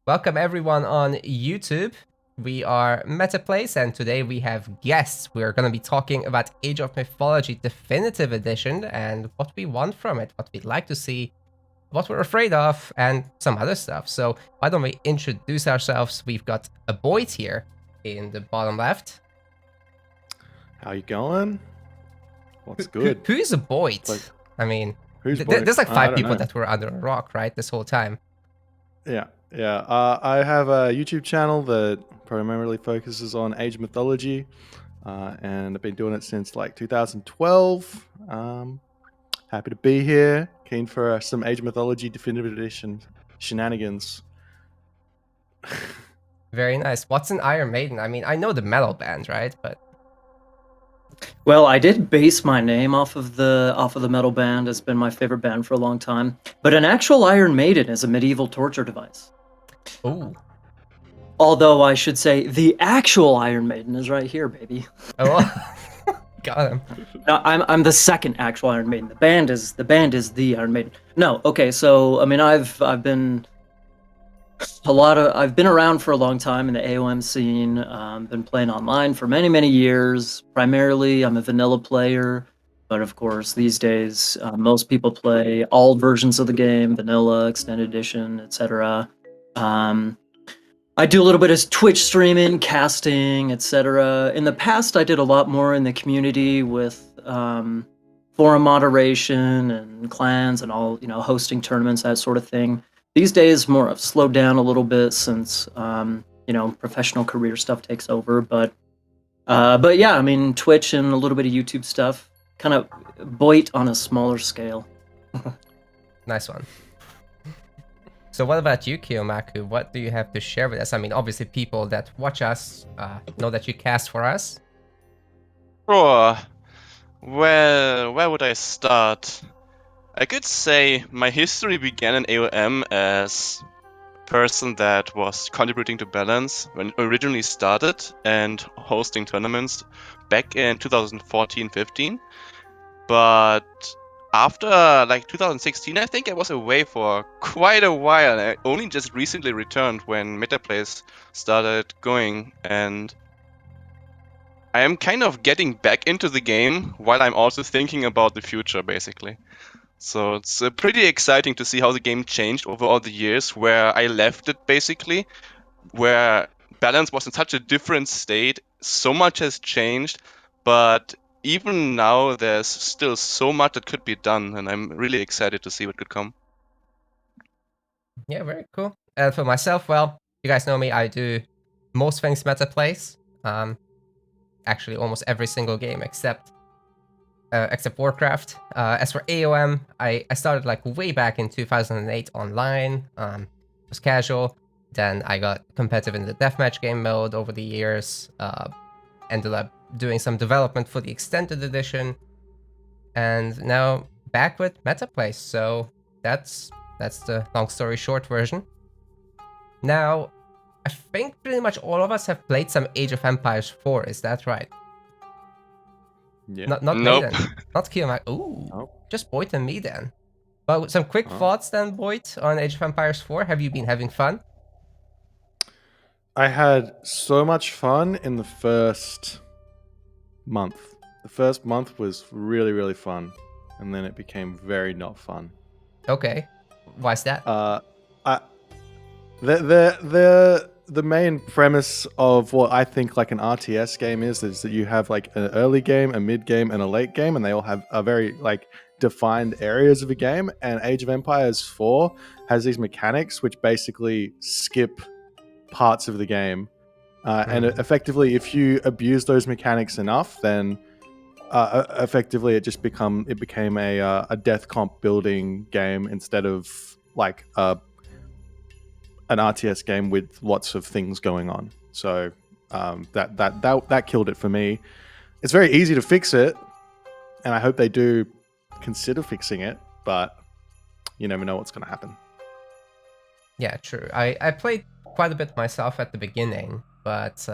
Welcome everyone on YouTube. We are MetaPlays, and today we have guests. We're going to be talking about Age of Mythology Definitive Edition and what we want from it, what we'd like to see, what we're afraid of, and some other stuff. So why don't we introduce ourselves? We've got a Boit here in the bottom left. How you going? What's good? Who is a Boit? Like, I mean, who's Boit? there's like I five don't people know. that were under a rock, right, this whole time. Yeah. I have a YouTube channel that primarily focuses on Age of Mythology, and I've been doing it since like 2012. Happy to be here. Keen for some Age of Mythology Definitive Edition shenanigans. Very nice. What's an Iron Maiden? I mean, I know the metal band, right? But well, I did base my name off of the metal band. It's been my favorite band for a long time. But an actual Iron Maiden is a medieval torture device. ooh, Although I should say the actual Iron Maiden is right here, baby. oh, got him. No, I'm the second actual Iron Maiden. The band is the Iron Maiden. No, okay, so I mean I've been around for a long time in the AOM scene. Been playing online for many years. Primarily, I'm a vanilla player, but of course these days most people play all versions of the game: vanilla, extended edition, etc. I do a little bit of Twitch streaming, casting, etc. In the past, I did a lot more in the community with forum moderation and clans and all, hosting tournaments, that sort of thing. These days, more I've slowed down a little bit since professional career stuff takes over. But yeah, I mean, Twitch and a little bit of YouTube stuff, kind of Boit on a smaller scale. Nice one. So what about you, Kiyomaku? What do you have to share with us? I mean, obviously people that watch us know that you cast for us. Sure. Well, where would I start? I could say my history began in AOM as a person that was contributing to Balance when it originally started and hosting tournaments back in 2014-15. But after like 2016, I think I was away for quite a while. I only just recently returned when MetaPlays started going, and I am kind of getting back into the game while I'm also thinking about the future, basically. So it's pretty exciting to see how the game changed over all the years, where I left it basically, where Balance was in such a different state. So much has changed, but even now there's still so much that could be done, and I'm really excited to see what could come. Yeah, very cool. And for myself, well, you guys know me. I do most things MetaPlays. Actually, almost every single game except Warcraft. As for AOM, I started like way back in 2008 online. It was casual. Then I got competitive in the deathmatch game mode over the years. Ended up doing some development for the extended edition, and now back with MetaPlays. So that's the long story short version. Now, I think pretty much all of us have played some Age of Empires 4. Is that right? Yeah. Not Nope. Maiden, not Kiyomaku. Ooh, Nope. just Boit and me then. But some quick thoughts then, Boit, on Age of Empires 4. Have you been having fun? I had so much fun in the first month. The first month was really fun, and then it became very not fun. Okay, why's that? The main premise of what I think like an RTS game is that you have like an early game, a mid game, and a late game, and they all have a very like defined areas of a game. And Age of Empires 4 has these mechanics which basically skip parts of the game, and effectively, if you abuse those mechanics enough, then effectively it became a death comp building game instead of like an RTS game with lots of things going on. So that killed it for me. It's very easy to fix it, and I hope they do consider fixing it, but you never know what's going to happen. Yeah, true. I played quite a bit myself at the beginning, but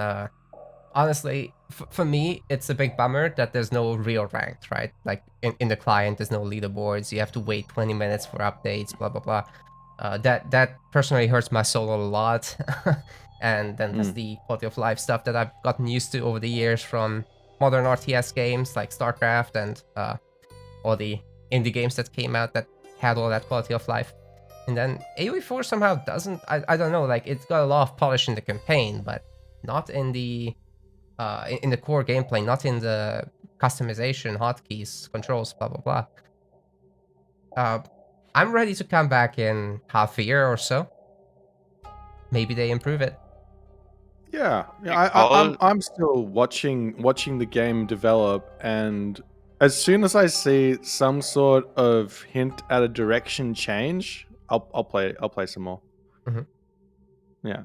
honestly, for me, it's a big bummer that there's no real ranked, right? Like in the client, there's no leaderboards. You have to wait 20 minutes for updates, blah, blah, blah. That personally hurts my soul a lot. And then there's the quality of life stuff that I've gotten used to over the years from modern RTS games like StarCraft and all the indie games that came out that had all that quality of life. And then AoE4 somehow doesn't. I don't know. Like it's got a lot of polish in the campaign, but not in the core gameplay, not in the customization, hotkeys, controls, blah blah blah. I'm ready to come back in half a year or so. Maybe they improve it. Yeah, Recall- I'm still watching the game develop, and as soon as I see some sort of hint at a direction change, I'll play some more. Mhm. Yeah.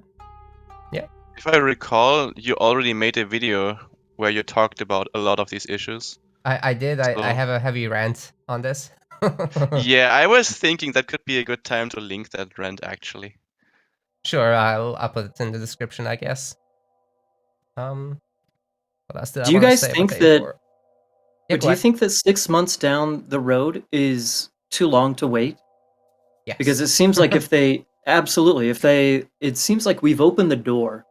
If I recall, you already made a video where you talked about a lot of these issues. I did. I So- have a heavy rant on this. Yeah, I was thinking that could be a good time to link that rant actually. Sure, I'll put it in the description, I guess. What else did I Do you want to guys say think about that? A4? Yeah, But go do you ahead. think that 6 months down the road is too long to wait? Yes. Because it seems like if they it seems like we've opened the door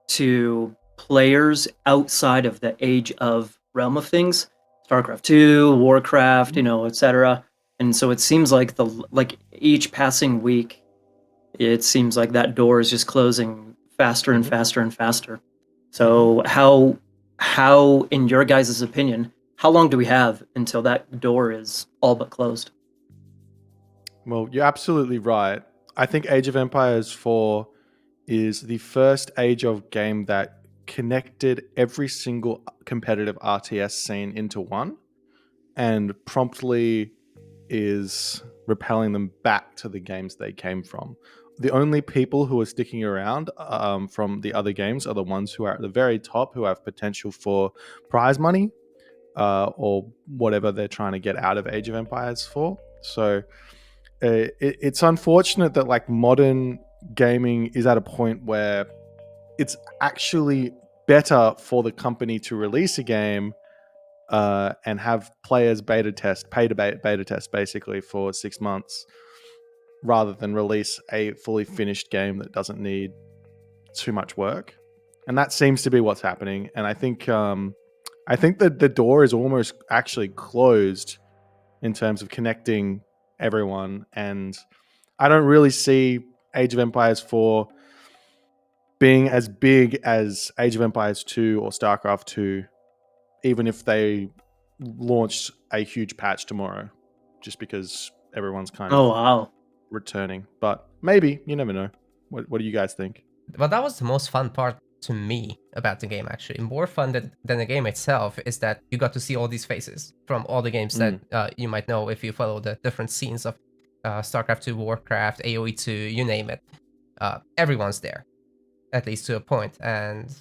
to players outside of the age of realm of things, StarCraft 2, Warcraft, etc. And so it seems like each passing week, it seems like that door is just closing faster and Mhm. faster and faster. So how in your guys' opinion, how long do we have until that door is all but closed? Well, you're absolutely right. I think Age of Empires 4 is the first Age of game that connected every single competitive RTS scene into one, and promptly is repelling them back to the games they came from. The only people who are sticking around from the other games are the ones who are at the very top, who have potential for prize money or whatever they're trying to get out of Age of Empires 4. So it's unfortunate that like modern gaming is at a point where it's actually better for the company to release a game and have players pay to beta test basically for 6 months, rather than release a fully finished game that doesn't need too much work. And that seems to be what's happening. And I think that the door is almost actually closed in terms of connecting everyone. And I don't really see Age of Empires 4 being as big as Age of Empires 2 or StarCraft 2, even if they launched a huge patch tomorrow, just because everyone's kind Oh of wow. returning. But maybe, you never know. What do you guys think? But that was the most fun part to me about the game, actually. More fun than the game itself is that you got to see all these faces from all the games that you might know if you follow the different scenes of StarCraft 2, Warcraft, AoE 2, you name it. Everyone's there, at least to a point. And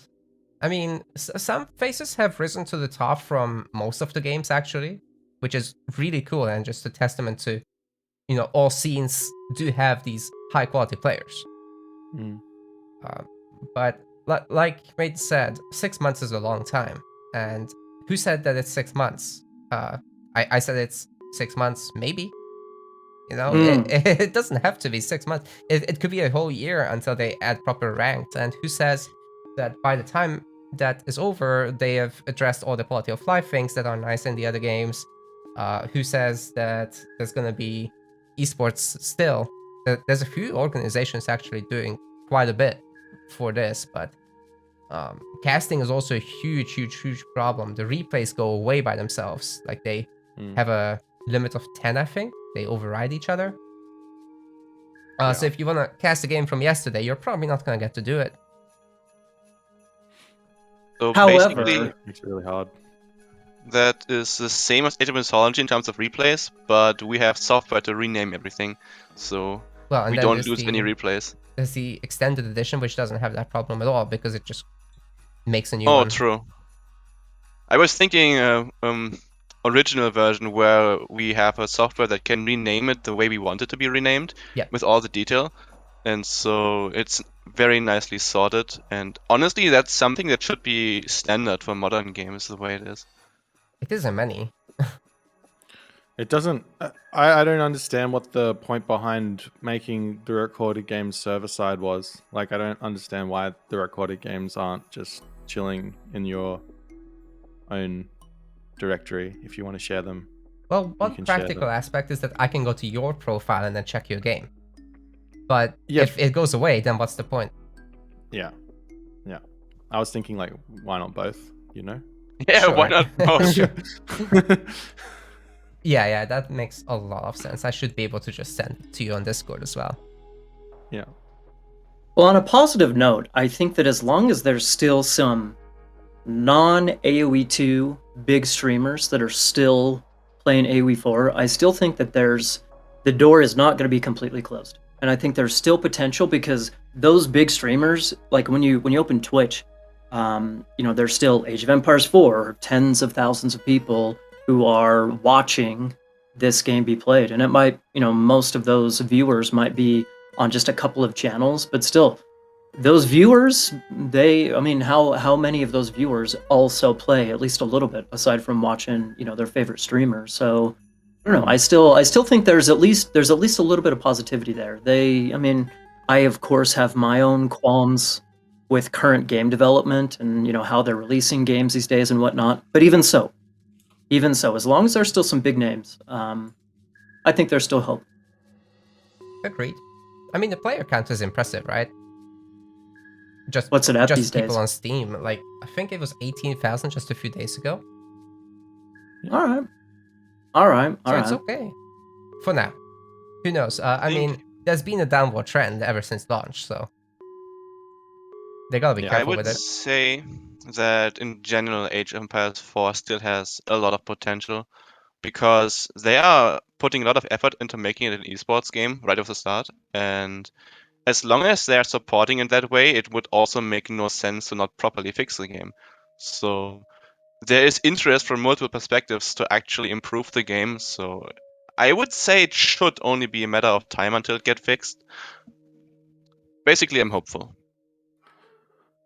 I mean, some faces have risen to the top from most of the games, actually, which is really cool and just a testament to, all scenes do have these high quality players. Uh, but like Mate said, 6 months is a long time. And who said that it's 6 months? I said it's 6 months, maybe. It doesn't have to be 6 months. It could be a whole year until they add proper ranked. And who says that by the time that is over, they have addressed all the quality of life things that are nice in the other games? Who says that there's going to be esports still? There's a few organizations actually doing quite a bit for this, but casting is also a huge, huge, huge problem. The replays go away by themselves. Like they have a limit of 10, I think. They override each other. So if you want to cast a game from yesterday, you're probably not going to get to do it. So However- basically, Makes it really hard. that is the same as Age of Mythology in terms of replays, but we have software to rename everything, so Well, and we then don't there's lose any replays. There's the extended edition, which doesn't have that problem at all because it just makes a new Oh, one. true. I was thinking original version where we have a software that can rename it the way we want it to be renamed, Yeah. with all the detail, and so it's very nicely sorted. And honestly, that's something that should be standard for modern games, the way it is. It isn't many. It doesn't. I don't understand what the point behind making the recorded games server side was. Like, I don't understand why the recorded games aren't just chilling in your own directory. If you want to share them, Well, you one can share practical them. aspect is that I can go to your profile and then check your game. But Yep. if it goes away, then what's the point? Yeah, yeah. I was thinking, like, why not both? You know? Yeah, why Sure. not both? Sure. Yeah, that makes a lot of sense. I should be able to just send it to you on Discord as well. Yeah. Well, on a positive note, I think that as long as there's still some non-AoE2 big streamers that are still playing AoE4, I still think that the door is not going to be completely closed. And I think there's still potential because those big streamers, like when you open Twitch, there's still Age of Empires 4, tens of thousands of people who are watching this game be played. And it might, most of those viewers might be on just a couple of channels, but still, those viewers, how many of those viewers also play at least a little bit aside from watching, their favorite streamer? So I don't know. I still think there's at least a little bit of positivity there. I of course have my own qualms with current game development and how they're releasing games these days and whatnot. But even so, as long as there's still some big names, I think there's still hope. Agreed. I mean, the player count is impressive, right? Just What's it at these people days? on Steam. Like, I think it was 18,000 just a few days ago. All right. So it's okay. For now. Who knows? I mean, there's been a downward trend ever since launch, so they gotta be Yeah, I careful would with it. say that in general, Age of Empires 4 still has a lot of potential because they are putting a lot of effort into making it an esports game right off the start. And as long as they are supporting it that way, it would also make no sense to not properly fix the game. So there is interest from multiple perspectives to actually improve the game. So I would say it should only be a matter of time until it gets fixed. Basically, I'm hopeful.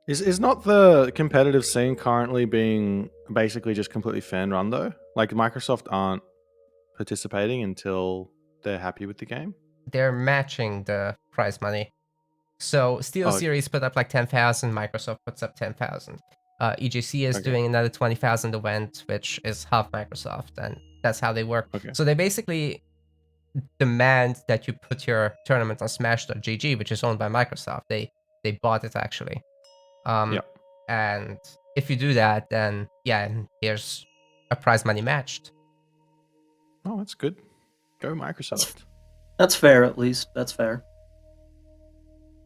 Is not the competitive scene currently being basically just completely fan run though? Like, Microsoft aren't participating until they're happy with the game. They're matching the prize money. So Steel Oh, Series put up like 10,000, Microsoft puts up 10,000. EGC is Okay. doing another 20,000 event, which is half Microsoft, and that's how they work. Okay. So they basically demand that you put your tournament on Smash.gg, which is owned by Microsoft. They bought it actually. Yeah. And if you do that, then yeah, here's a prize money matched. Oh, that's good. Go Microsoft. That's fair, at least. That's fair.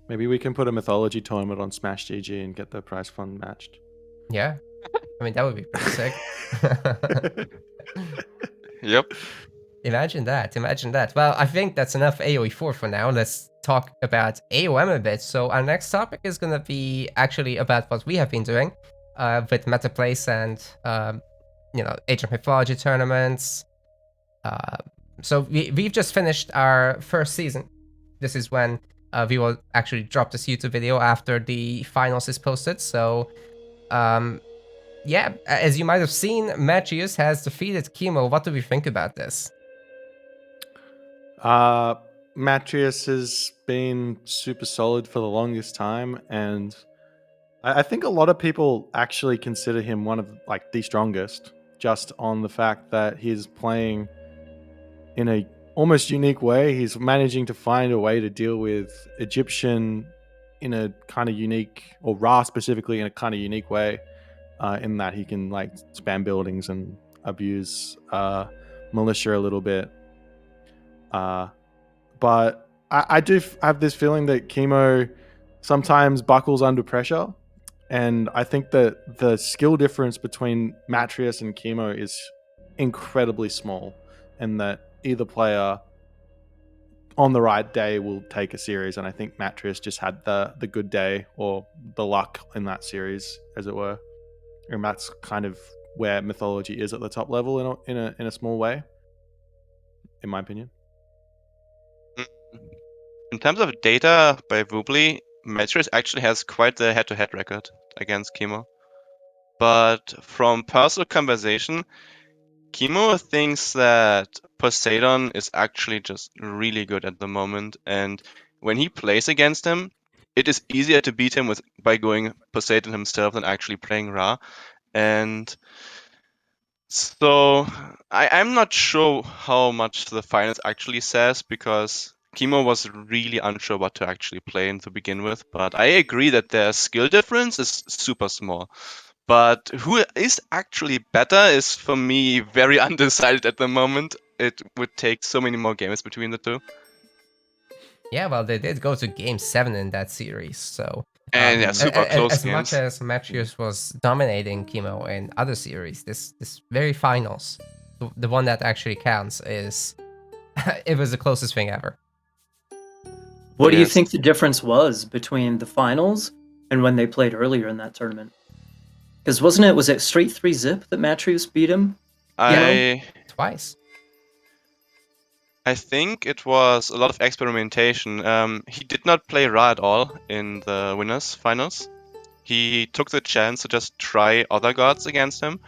Maybe we can put a Mythology tournament on Smash GG and get the prize fund matched. Yeah, I mean that would be pretty sick. Yep. Imagine that. Well, I think that's enough AoE4 for now. Let's talk about AOM a bit. So our next topic is going to be actually about what we have been doing with MetaPlace and, Age of Mythology tournaments. So we've just finished our first season. This is when we will actually drop this YouTube video after the finals is posted. So, yeah, as you might have seen, Matthews has defeated Chemo. What do we think about this? Matrius has been super solid for the longest time, and I think a lot of people actually consider him one of like the strongest, just on the fact that he's playing in a almost unique way. He's managing to find a way to deal with Egyptian in a kind of unique, or Ra specifically in a kind of unique way, in that he can like spam buildings and abuse militia a little bit. But I do have this feeling that Chemo sometimes buckles under pressure. And I think that the skill difference between Matrius and Chemo is incredibly small, and that either player on the right day will take a series. And I think Matrius just had the good day, or the luck in that series, as it were. And that's kind of where Mythology is at the top level in a small way, in my opinion. In terms of data by Woobly, Matrix actually has quite the head-to-head record against Chemo. But from personal conversation, Kimo thinks that Poseidon is actually just really good at the moment, and when he plays against him, it is easier to beat him by going Poseidon himself than actually playing Ra. And so I'm not sure how much the finals actually says, because Kimo was really unsure what to actually play in to begin with. But I agree that their skill difference is super small. But who is actually better is, for me, very undecided at the moment. It would take so many more games between the two. Yeah, well, they did go to Game 7 in that series, so And yeah, super close as much games. as Matthews was dominating Chemo in other series, this very finals, the one that actually counts, is it was the closest thing ever. What do you Yes. think the difference was between the finals and when they played earlier in that tournament? Because was it straight 3-zip that Matthews beat him? Twice. I think it was a lot of experimentation. He did not play Ra at all in the winners finals. He took the chance to just try other gods against him.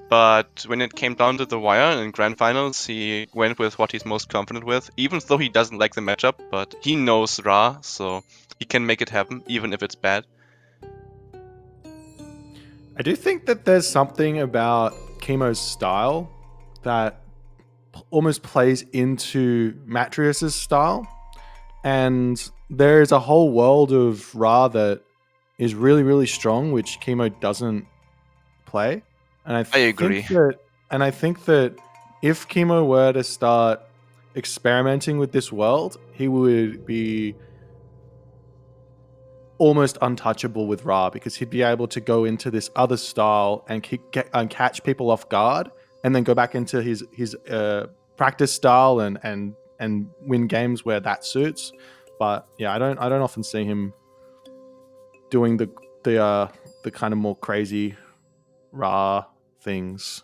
But when it came down to the wire in grand finals, he went with what he's most confident with, even though he doesn't like the matchup. But he knows Ra, so he can make it happen, even if it's bad. I do think that there's something about Chemo's style that almost plays into Matrius's style. And there is a whole world of Ra that is really, really strong, which Chemo doesn't play. And I agree. think that if Chemo were to start experimenting with this world, he would be almost untouchable with Ra, because he'd be able to go into this other style and catch people off guard, and then go back into his practice style and win games where that suits. But yeah, I don't often see him doing the kind of more crazy Ra things.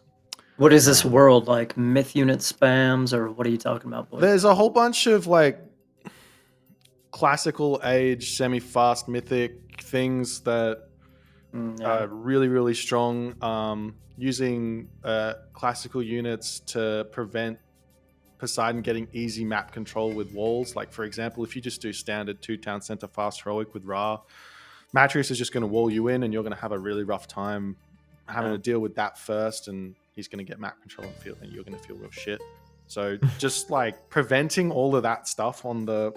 What is this world, like myth unit spams, or what are you talking about, boy? There's a whole bunch of like classical age, semi-fast mythic things that are really, really strong. Using classical units to prevent Poseidon getting easy map control with walls. Like, for example, if you just do standard 2-town center fast heroic with Ra, Matrius is just going to wall you in, and you're going to have a really rough time having to deal with that first, and he's going to get map control and you're going to feel real shit. So just like preventing all of that stuff on the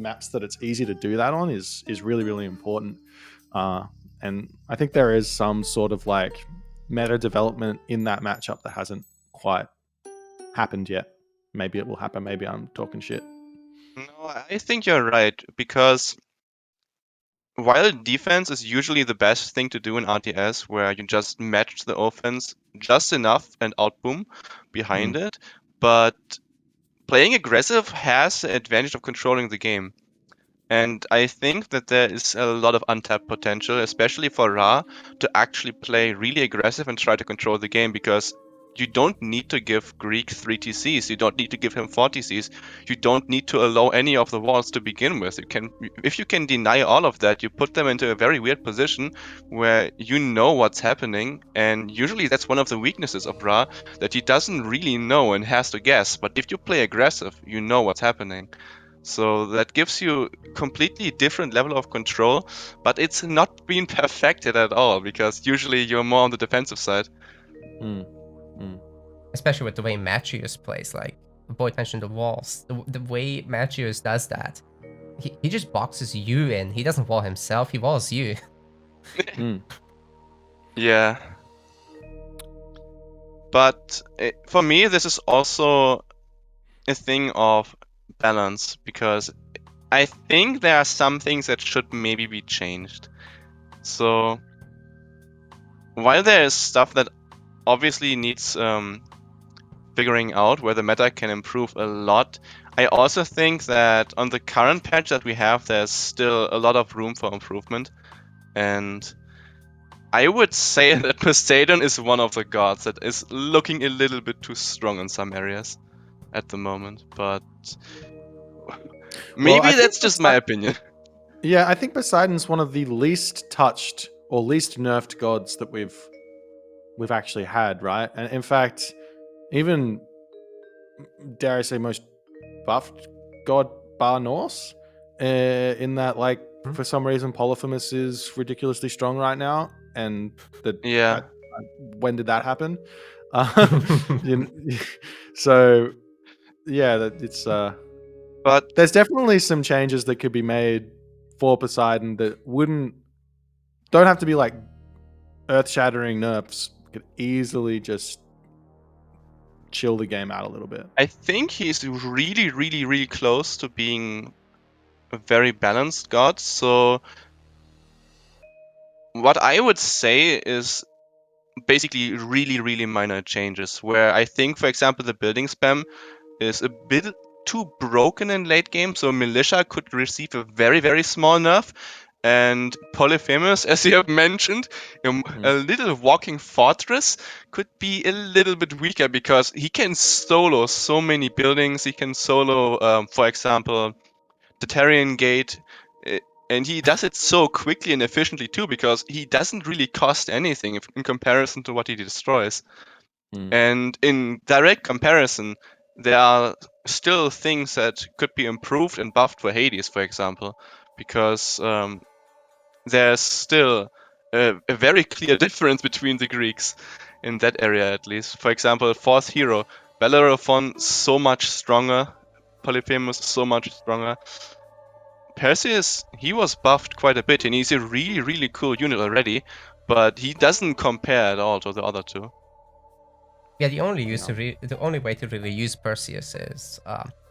maps that it's easy to do that on is really, really important. And I think there is some sort of like meta development in that matchup that hasn't quite happened yet. Maybe it will happen. Maybe I'm talking shit. No, I think you're right, because while defense is usually the best thing to do in RTS, where you just match the offense just enough and outboom behind it, but playing aggressive has the advantage of controlling the game. And I think that there is a lot of untapped potential, especially for Ra, to actually play really aggressive and try to control the game, because you don't need to give Greek 3 TCs, you don't need to give him 4 TCs, you don't need to allow any of the walls to begin with. If you can deny all of that, you put them into a very weird position where you know what's happening, and usually that's one of the weaknesses of Ra, that he doesn't really know and has to guess. But if you play aggressive, you know what's happening. So that gives you completely different level of control, but it's not been perfected at all, because usually you're more on the defensive side. Especially with the way Matthews plays, like Boit mentioned the walls. The way Matthews does that, he just boxes you in. He doesn't wall himself, he walls you. Yeah. But for me, this is also a thing of balance, because I think there are some things that should maybe be changed. So while there is stuff that obviously needs figuring out, where the meta can improve a lot, I also think that on the current patch that we have, there's still a lot of room for improvement. And I would say that Poseidon is one of the gods that is looking a little bit too strong in some areas at the moment. But maybe that's just my opinion. Yeah, I think Poseidon's one of the least touched or least nerfed gods that we've actually had, right? And in fact, even, dare I say, most buffed god bar Norse, in that, like, for some reason Polyphemus is ridiculously strong right now, and Yeah. when did that happen? So yeah, it's But there's definitely some changes that could be made for Poseidon that don't have to be like earth-shattering nerfs. Could easily just chill the game out a little bit. I think he's really, really, really close to being a very balanced god. So what I would say is basically really, really minor changes. Where I think, for example, the building spam is a bit too broken in late game, so militia could receive a very, very small nerf. And Polyphemus, as you have mentioned, a little walking fortress could be a little bit weaker because he can solo so many buildings. He can solo, for example, the Tarian Gate, and he does it so quickly and efficiently too because he doesn't really cost anything in comparison to what he destroys. And in direct comparison, there are still things that could be improved and buffed for Hades, for example, because there's still a very clear difference between the Greeks in that area, at least. For example, fourth hero, Bellerophon, so much stronger. Polyphemus, so much stronger. Perseus, he was buffed quite a bit, and he's a really, really cool unit already, but he doesn't compare at all to the other two. Yeah, the only way to really use Perseus is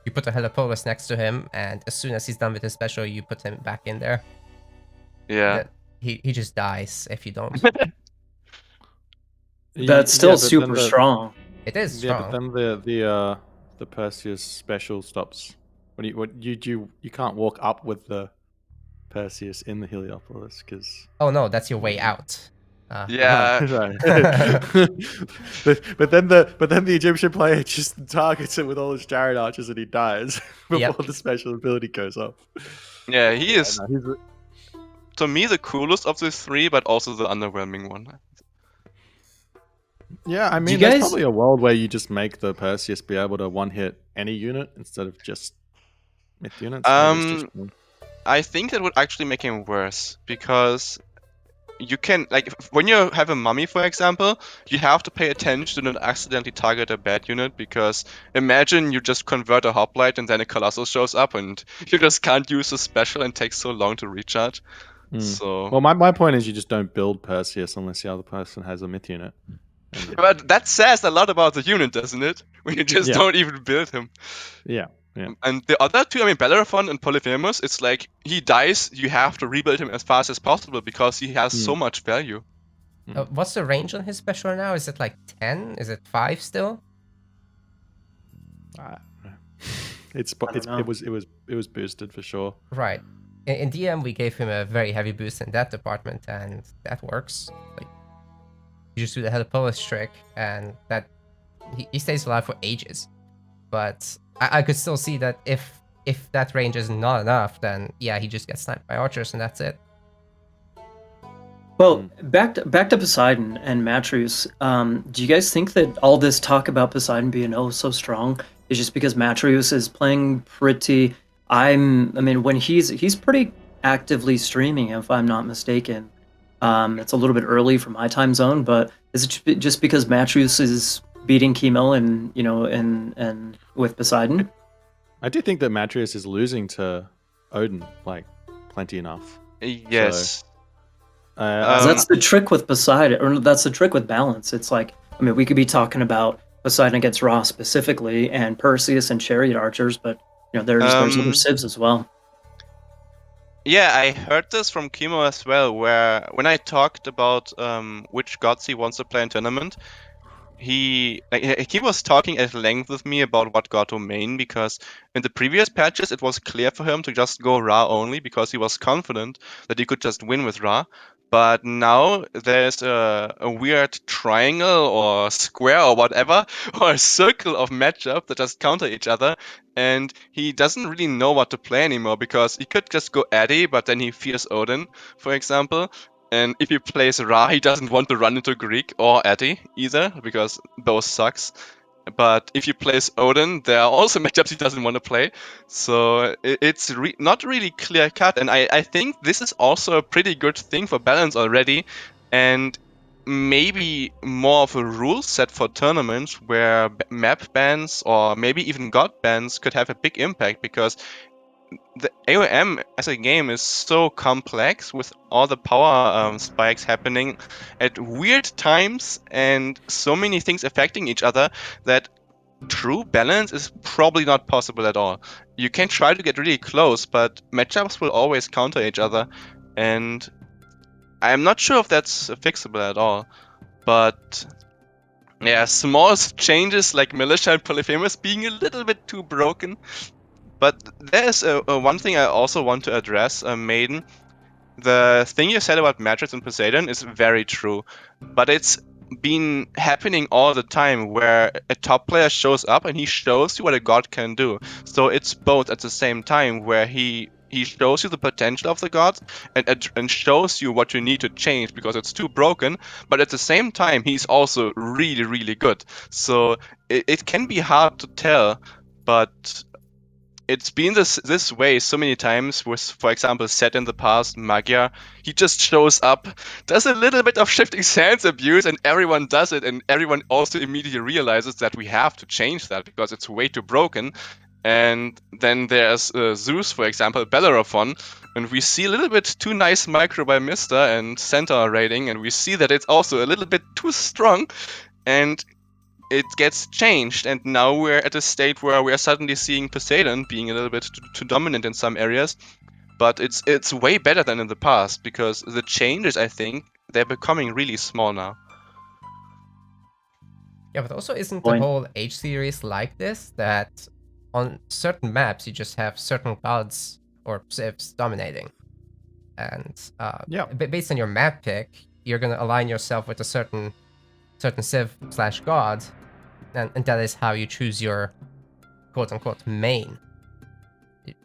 you put a Helipolis next to him, and as soon as he's done with his special, you put him back in there. Yeah. That he just dies if you don't. That's still super strong. It is strong. Yeah, but then the Perseus special stops. You can't walk up with the Perseus in the Heliopolis because. Oh no, that's your way out. Yeah. Right. but then the Egyptian player just targets it with all his chariot archers and he dies before the special ability goes off. Yeah, he is, No, to me, the coolest of the three, but also the underwhelming one. yeah, I mean, there's probably a world where you just make the Perseus be able to one-hit any unit instead of just myth units. Maybe it's too strong. I think that would actually make him worse because you can, like, when you have a mummy, for example, you have to pay attention to not accidentally target a bad unit because imagine you just convert a hoplite and then a Colossus shows up and you just can't use a special and takes so long to recharge. So, well, my point is you just don't build Perseus unless the other person has a myth unit. But that says a lot about the unit, doesn't it? When you just don't even build him. Yeah. And the other two, I mean, Bellerophon and Polyphemus, it's like he dies, you have to rebuild him as fast as possible because he has so much value. What's the range on his special now? Is it like 10? Is it 5 still? It was boosted for sure. Right. In DM, we gave him a very heavy boost in that department, and that works. Like, you just do the Helipolis trick, and that he stays alive for ages. But I could still see that if that range is not enough, then yeah, he just gets sniped by archers, and that's it. Well, back to Poseidon and Matreus. Do you guys think that all this talk about Poseidon being so strong is just because Matreus is playing pretty? I mean, when he's pretty actively streaming, if I'm not mistaken. It's a little bit early for my time zone, but is it just because Matreus is beating Chemo and with Poseidon? I do think that Matreus is losing to Odin like plenty enough. Yes. That's the trick with Poseidon, or that's the trick with balance. It's like, I mean, we could be talking about Poseidon against Ra specifically, and Perseus and Chariot Archers, but there's other civs as well. Yeah, I heard this from Chemo as well, where when I talked about which gods he wants to play in tournament, he was talking at length with me about what god to main, because in the previous patches it was clear for him to just go Ra only because he was confident that he could just win with Ra. But now there's a weird triangle or square or whatever, or a circle of matchup that just counter each other, and he doesn't really know what to play anymore because he could just go Addy, but then he fears Odin, for example. And if he plays Ra, he doesn't want to run into Greek or Addy either, because those sucks. But if you place Odin, there are also matchups he doesn't want to play. So it's not really clear cut. And I think this is also a pretty good thing for balance already. And maybe more of a rule set for tournaments where map bans or maybe even god bans could have a big impact, because the AOM as a game is so complex with all the power spikes happening at weird times and so many things affecting each other that true balance is probably not possible at all. You can try to get really close, but matchups will always counter each other, and I'm not sure if that's fixable at all. But yeah, small changes like Militia and Polyphemus being a little bit too broken. But there's one thing I also want to address, Maiden. The thing you said about Matrix and Poseidon is very true, but it's been happening all the time where a top player shows up and he shows you what a god can do. So it's both at the same time, where he shows you the potential of the gods and shows you what you need to change because it's too broken, but at the same time he's also really, really good. So it can be hard to tell, but it's been this way so many times with, for example, Set in the past, Magyar. He just shows up, does a little bit of shifting sands abuse, and everyone does it, and everyone also immediately realizes that we have to change that because it's way too broken. And then there's Zeus, for example, Bellerophon, and we see a little bit too nice micro by Mister and Centaur raiding, and we see that it's also a little bit too strong, and it gets changed, and now we're at a state where we are suddenly seeing Poseidon being a little bit too dominant in some areas. But it's way better than in the past, because the changes, I think, they're becoming really small now. Yeah, but also isn't the Point. whole H series like this? That on certain maps you just have certain gods or civs dominating, and Yeah. based on your map pick, you're gonna align yourself with a certain civ/god, and that is how you choose your quote-unquote main.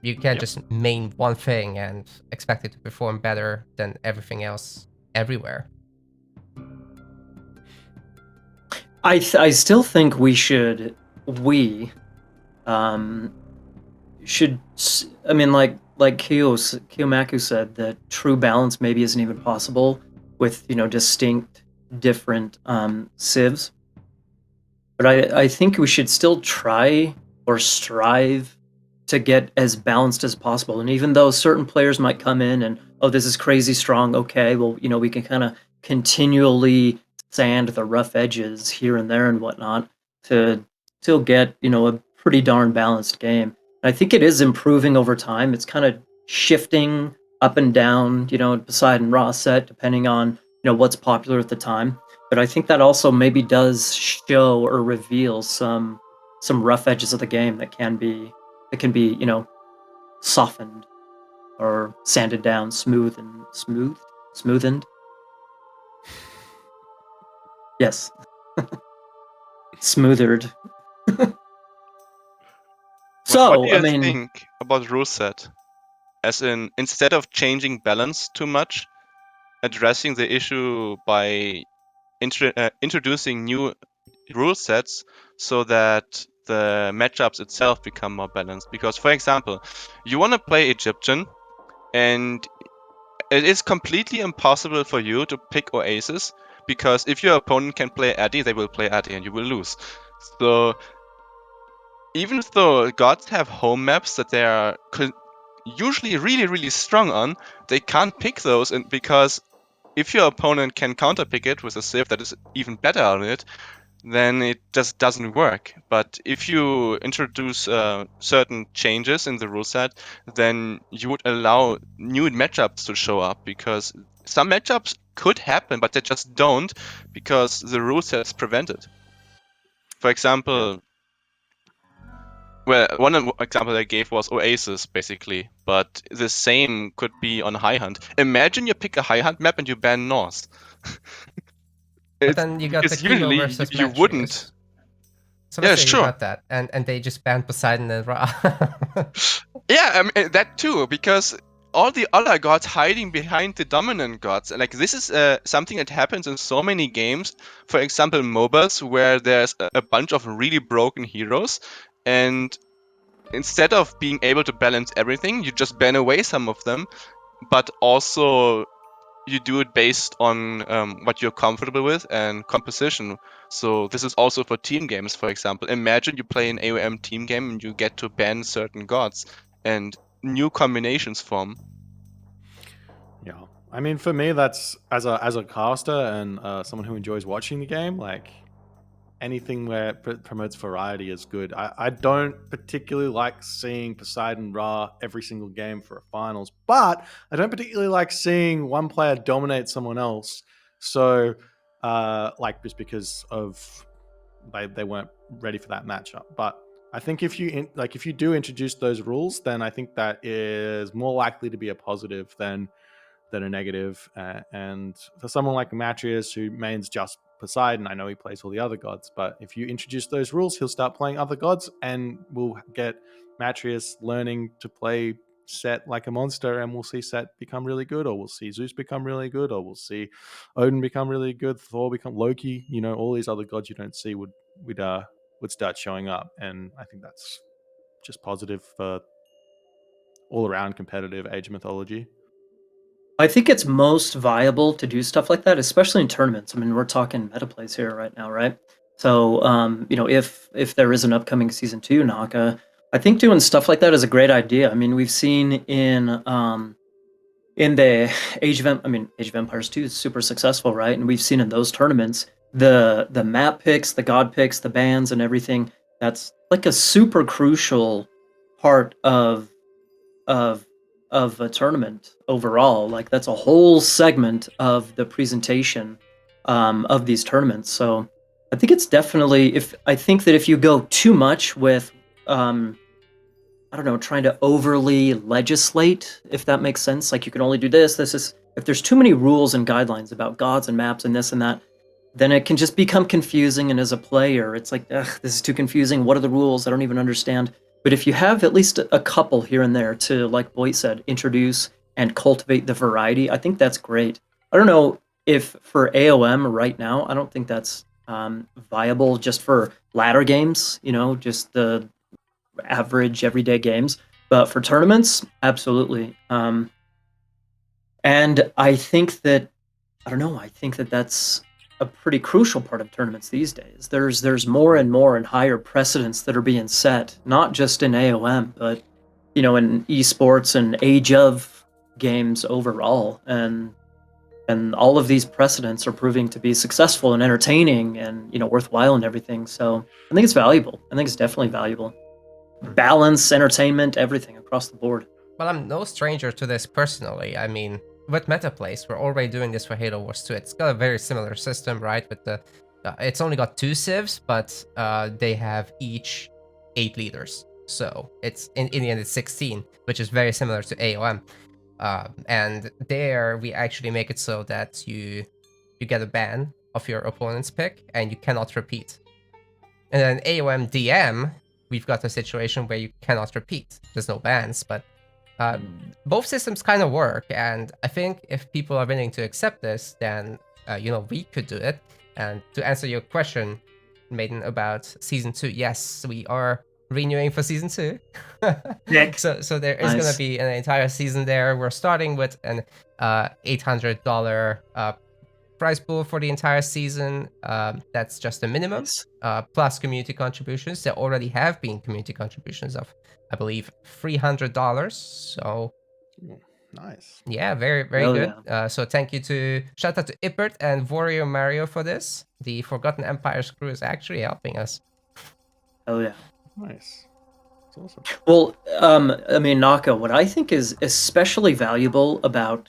You can't Yep. just main one thing and expect it to perform better than everything else everywhere. I still think we should um I mean, like Kiyomaku said, that true balance maybe isn't even possible with distinct different civs. But I think we should still try or strive to get as balanced as possible. And even though certain players might come in and, oh, this is crazy strong, okay, well, we can kind of continually sand the rough edges here and there and whatnot to still get, a pretty darn balanced game. And I think it is improving over time. It's kind of shifting up and down, Poseidon raw set, depending on, what's popular at the time. But I think that also maybe does show or reveal some rough edges of the game that can be softened or sanded down, smoothened. Yes, smoothed. What do I you mean, think about rule set? As in, instead of changing balance too much, addressing the issue by introducing new rule sets so that the matchups itself become more balanced. Because, for example, you want to play Egyptian, and it is completely impossible for you to pick Oasis, because if your opponent can play Addy, they will play Addy and you will lose. So even though gods have home maps that they are usually really, really strong on, they can't pick those, and because if your opponent can counterpick it with a civ that is even better on it, then it just doesn't work. But if you introduce certain changes in the rule set, then you would allow new matchups to show up, because some matchups could happen, but they just don't, because the rule sets prevent it. For example, well, one example I gave was Oasis, basically, but the same could be on High Hunt. Imagine you pick a High Hunt map and you ban North. But then you got the Because Kyo usually versus you Matrius. wouldn't. So let's Yeah, say you sure. got that, and they just banned Poseidon and Ra. Yeah, I mean, that too, because all the other gods hiding behind the dominant gods. And like this is something that happens in so many games. For example, MOBAs, where there's a bunch of really broken heroes, and instead of being able to balance everything, you just ban away some of them, but also you do it based on what you're comfortable with and composition. So this is also for team games, for example. Imagine you play an AOM team game and you get to ban certain gods and new combinations form. Yeah, I mean, for me, that's as a caster and someone who enjoys watching the game. Like anything where it promotes variety is good. I don't particularly like seeing Poseidon Ra every single game for a finals, but I don't particularly like seeing one player dominate someone else. So, like just because of they weren't ready for that matchup. But I think if you do introduce those rules, then I think that is more likely to be a positive than a negative. And for someone like Matrius, who mains just Poseidon, I know he plays all the other gods, but if you introduce those rules, he'll start playing other gods, and we'll get Matrius learning to play Set like a monster, and we'll see Set become really good, or we'll see Zeus become really good, or we'll see Odin become really good, Thor become Loki. You know, all these other gods you don't see would start showing up, and I think that's just positive for all around competitive Age of Mythology. I think it's most viable to do stuff like that, especially in tournaments. I mean, we're talking meta plays here right now, right? So, if there is an upcoming season 2, Naka, I think doing stuff like that is a great idea. I mean, we've seen in the Age of Empires 2 is super successful, right? And we've seen in those tournaments the map picks, the god picks, the bans, and everything. That's like a super crucial part of of a tournament overall. Like that's a whole segment of the presentation of these tournaments. So I think it's definitely I think that if you go too much with I don't know, trying to overly legislate, if that makes sense. Like you can only do this, this is if there's too many rules and guidelines about gods and maps and this and that, then it can just become confusing. And as a player, it's like, ugh, this is too confusing. What are the rules? I don't even understand. But if you have at least a couple here and there to, like Boit said, introduce and cultivate the variety, I think that's great. I don't know if for AOM right now, I don't think that's viable just for ladder games, just the average everyday games. But for tournaments, absolutely. And I think that, I don't know, I think that that's a pretty crucial part of tournaments these days. There's more and more and higher precedents that are being set, not just in AOM, but in esports and age of games overall. And all of these precedents are proving to be successful and entertaining and worthwhile and everything. So I think it's valuable. I think it's definitely valuable. Balance, entertainment, everything across the board. Well, I'm no stranger to this personally. I mean, with Metaplace, we're already doing this for Halo Wars 2. It's got a very similar system, right? With the, it's only got 2 civs, but they have each 8 leaders. So it's in the end it's 16, which is very similar to AOM. And there we actually make it so that you get a ban of your opponent's pick and you cannot repeat. And then AOM DM, we've got a situation where you cannot repeat. There's no bans, but both systems kind of work, and I think if people are willing to accept this, then we could do it. And to answer your question, Maiden, about season 2, yes, we are renewing for season 2. So there is going to be an entire season there. We're starting with an $800 prize pool for the entire season. That's just a minimum, plus community contributions. There already have been community contributions of, I believe, $300. So nice. Yeah, very, very good. Yeah. So thank you shout out to Ippert and Warrior Mario for this. The Forgotten Empires crew is actually helping us. Oh yeah. Nice. That's awesome. Well, Naka, what I think is especially valuable about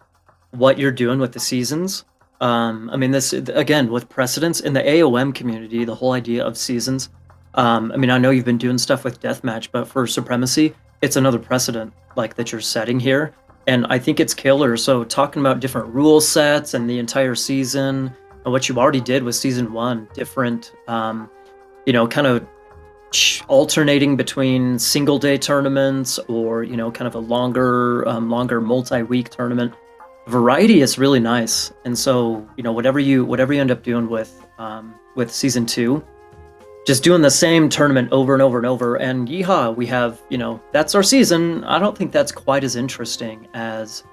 what you're doing with the seasons, this again with precedence in the AOM community, the whole idea of seasons. I know you've been doing stuff with Deathmatch, but for Supremacy, it's another precedent like that you're setting here, and I think it's killer. So talking about different rule sets and the entire season, and what you already did with season 1, different, kind of alternating between single day tournaments or kind of a longer multi-week tournament. Variety is really nice, and so whatever you end up doing with season 2, just doing the same tournament over and over and over, and yeehaw, we have that's our season. I don't think that's quite as interesting as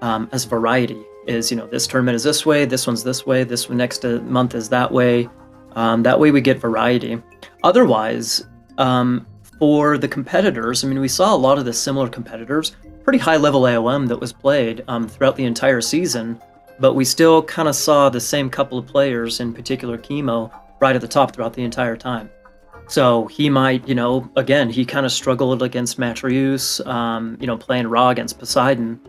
variety is. This tournament is this way, this one's this way, this one next month is that way. That way we get variety. Otherwise, for the competitors, I mean, we saw a lot of the similar competitors, pretty high level AOM that was played throughout the entire season, but we still kind of saw the same couple of players, in particular Chemo, right at the top throughout the entire time. So he might, again, he kind of struggled against Matrius, playing Raw against Poseidon.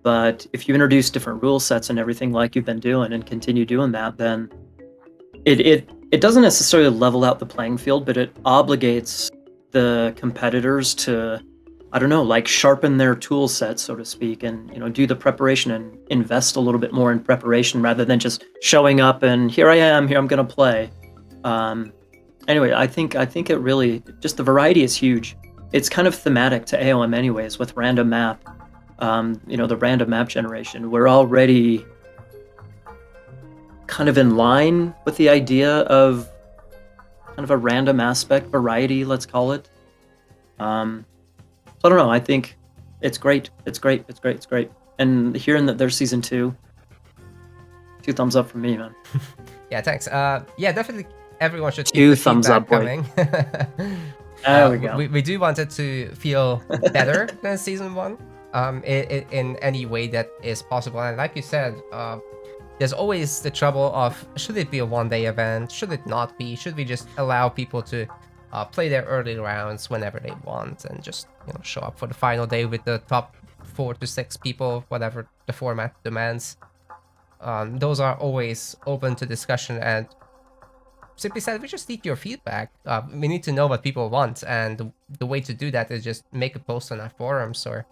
But if you introduce different rule sets and everything like you've been doing and continue doing that, then it doesn't necessarily level out the playing field, but it obligates the competitors to, I don't know, like sharpen their tool set, so to speak, and do the preparation and invest a little bit more in preparation rather than just showing up and here I am, here I'm gonna play. Anyway, I think it really, just the variety is huge. It's kind of thematic to AOM anyways, with random map. The random map generation. We're already kind of in line with the idea of kind of a random aspect variety, let's call it. So I don't know. I think it's great. It's great. And hearing that there's season 2, 2 thumbs up from me, man. Yeah, thanks. Yeah, definitely. Everyone should keep 2 the thumbs feedback up, boy. coming. There we go. We do want it to feel better than season 1. In any way that is possible, and like you said, there's always the trouble of, should it be a one-day event, should it not be, should we just allow people to play their early rounds whenever they want and just show up for the final day with the top 4 to 6 people, whatever the format demands. Those are always open to discussion, and simply said, we just need your feedback. We need to know what people want, and the way to do that is just make a post on our forums or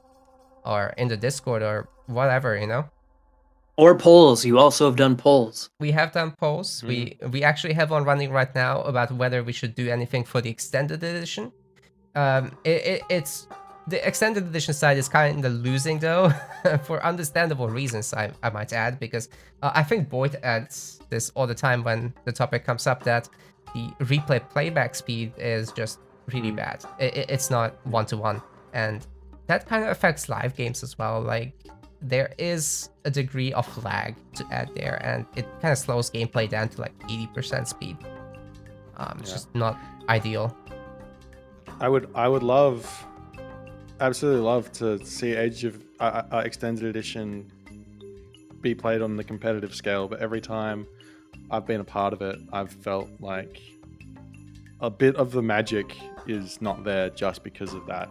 in the Discord or whatever, Or polls. You also have done polls. We have done polls. We actually have one running right now about whether we should do anything for the extended edition. It's the extended edition side is kind of losing though, for understandable reasons, I might add, because I think Boit adds this all the time when the topic comes up, that the replay playback speed is just really bad. It's not 1-to-1, and that kind of affects live games as well. Like, there is a degree of lag to add there, and it kind of slows gameplay down to like 80% speed. It's just not ideal. I would absolutely love to see Age of Extended Edition be played on the competitive scale, but every time I've been a part of it, I've felt like a bit of the magic is not there just because of that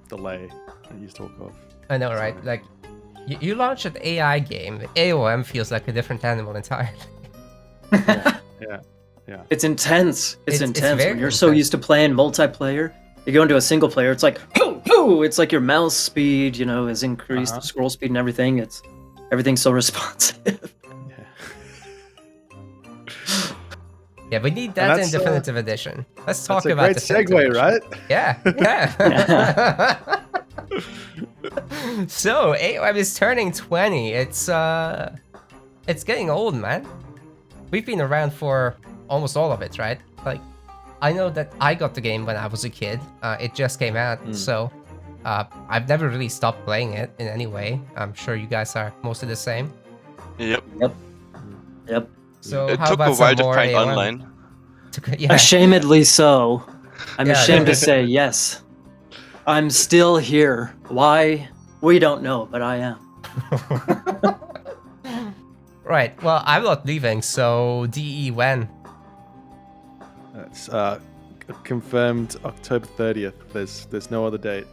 delay that you talk of. I know, right? Like, you launch an AI game, AOM feels like a different animal entirely. Yeah. It's intense. It's intense. very When you're intense. so used to playing multiplayer, you go into a single player, it's like, it's like your mouse speed, has increased, the scroll speed and everything. Everything's so responsive. Yeah, we need that in definitive edition. Let's talk about that's a great segue, right? Yeah. So AOM is turning 20. It's getting old, man. We've been around for almost all of it, right? Like, I know that I got the game when I was a kid. It just came out, so I've never really stopped playing it in any way. I'm sure you guys are mostly the same. Yep. So It how took about a while some to more find AOM? online. Yeah. Ashamedly so. I'm Yeah, ashamed yeah. to say, yes. I'm still here. Why? We don't know, but I am. Right. Well, I'm not leaving, so DE when? That's confirmed October 30th. There's no other date.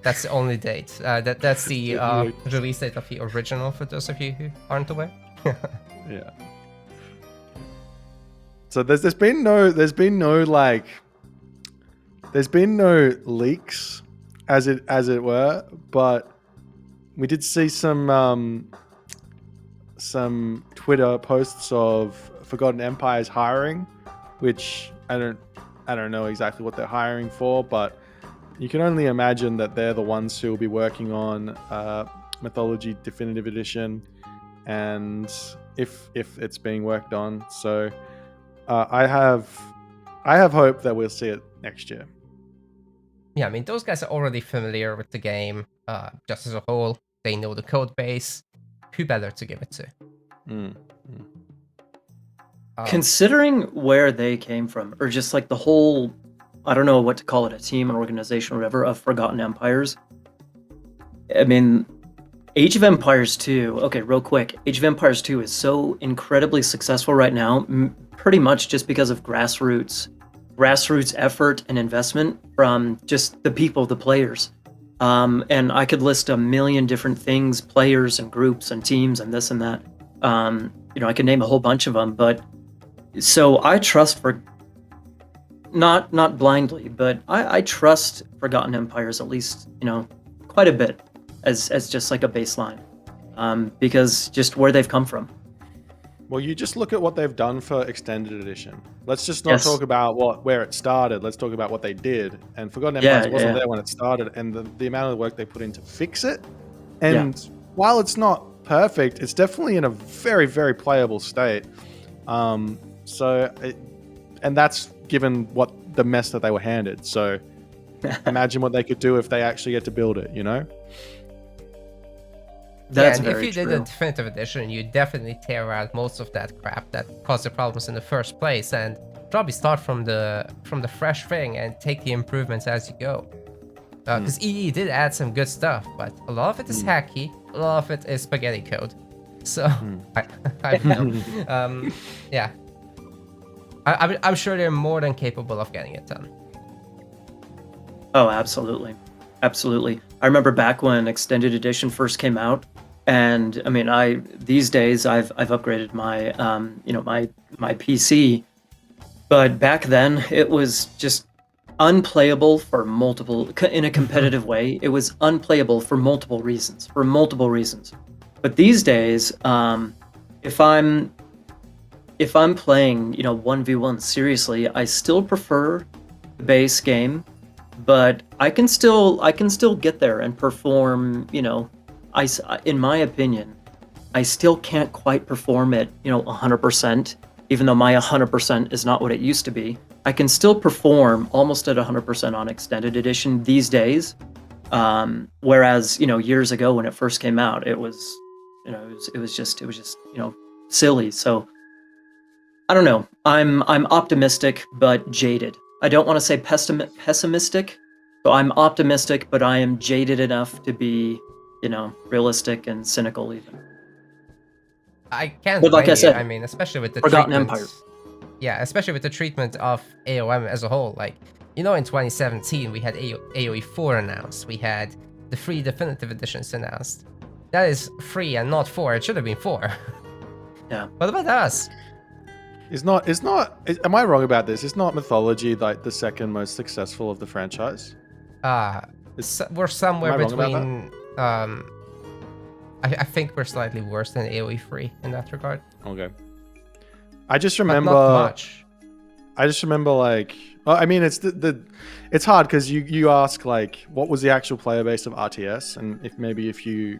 That's the only date. That's the Yeah. release date of the original, for those of you who aren't aware. Yeah. So there's been no leaks as it were, but we did see some Twitter posts of Forgotten Empire's hiring which I don't know exactly what they're hiring for, but you can only imagine that they're the ones who will be working on Mythology Definitive Edition, and if it's being worked on. So I have hope that we'll see it next year. Yeah, I mean, those guys are already familiar with the game, just as a whole. They know the code base. Who better to give it to? Considering where they came from, or just like the whole, I don't know what to call it, a team, an organization, or whatever, of Forgotten Empires. I mean, Age of Empires 2, okay, real quick, Age of Empires 2 is so incredibly successful right now, pretty much just because of grassroots effort and investment from just the people, the players. And I could list a million different things, players and groups and teams and this and that. I could name a whole bunch of them, but so I trust for not blindly, but I trust Forgotten Empires at least, quite a bit as just like a baseline, because just where they've come from. Well, you just look at what they've done for Extended Edition. Let's just not talk about where it started. Let's talk about what they did. And Forgotten Empires wasn't there when it started, and the amount of work they put in to fix it. And while it's not perfect, it's definitely in a very, very playable state. And that's given what the mess that they were handed. So imagine what they could do if they actually get to build it, That's and if you true. did a definitive edition, you definitely tear out most of that crap that caused the problems in the first place, and probably start from the fresh thing and take the improvements as you go. Because EE did add some good stuff, but a lot of it is hacky, a lot of it is spaghetti code. So I don't know. Yeah, I'm sure they're more than capable of getting it done. Oh, absolutely. Absolutely. I remember back when Extended Edition first came out, and I mean, these days I've upgraded my my PC, but back then it was just unplayable for multiple, in a competitive way. It was unplayable for multiple reasons. But these days, if I'm playing 1v1 seriously, I still prefer the base game. But I can still get there and perform, in my opinion, I still can't quite perform at, 100%, even though my 100% is not what it used to be. I can still perform almost at 100% on Extended Edition these days. Whereas, years ago when it first came out, it was just silly. So I don't know. I'm optimistic, but jaded. I don't want to say pessimistic, so I'm optimistic, but I am jaded enough to be, realistic and cynical even. I can't But like blame I said, you. I mean, especially with the Forgotten treatment. Empire. Yeah, especially with the treatment of AOM as a whole. Like, in 2017 we had AOE 4 announced. We had the 3 definitive editions announced. That is 3 and not 4. It should have been 4. Yeah. What about us? Am I wrong about this? Is not Mythology like the second most successful of the franchise? We're somewhere Am I wrong about between. I think we're slightly worse than AOE 3 in that regard. Okay. I just remember. But not much. I just remember I mean, it's hard because you ask what was the actual player base of RTS, and if you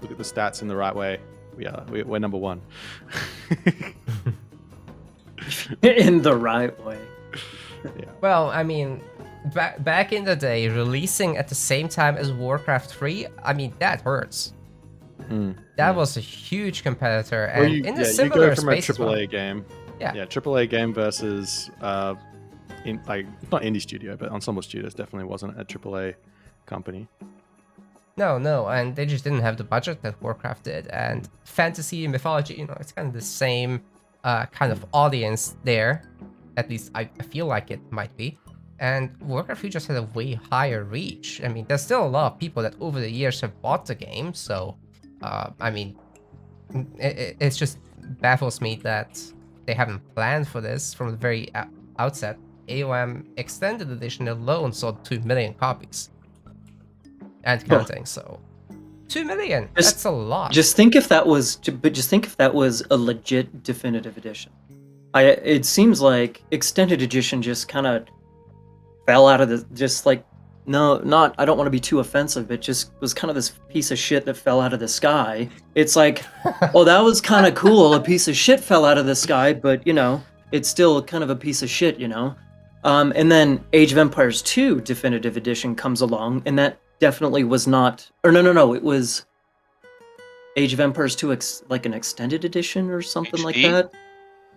look at the stats in the right way, we're number 1. In the right way. Yeah. Well, I mean, back in the day, releasing at the same time as Warcraft 3, I mean, that hurts. That was a huge competitor, and in a similar you go from a space AAA game. Yeah, AAA game versus not indie studio, but Ensemble Studios definitely wasn't a AAA company. No, and they just didn't have the budget that Warcraft did. And fantasy and mythology, it's kind of the same kind of audience there. At least I feel like it might be. And Warcraft 3 just had a way higher reach. I mean, there's still a lot of people that over the years have bought the game. So, I mean, it just baffles me that they haven't planned for this from the very outset. AOM Extended Edition alone sold 2 million copies. And counting, so 2 million. That's a lot. Just think if that was a legit definitive edition. It seems like Extended Edition just kind of fell out of the just like no, not I don't want to be too offensive, but just was kind of this piece of shit that fell out of the sky. It's like, oh, that was kind of cool. A piece of shit fell out of the sky, but it's still kind of a piece of shit, And then Age of Empires 2 Definitive Edition comes along, and that definitely was not, or no, it was Age of Empires 2 like an extended edition or something like HD? that.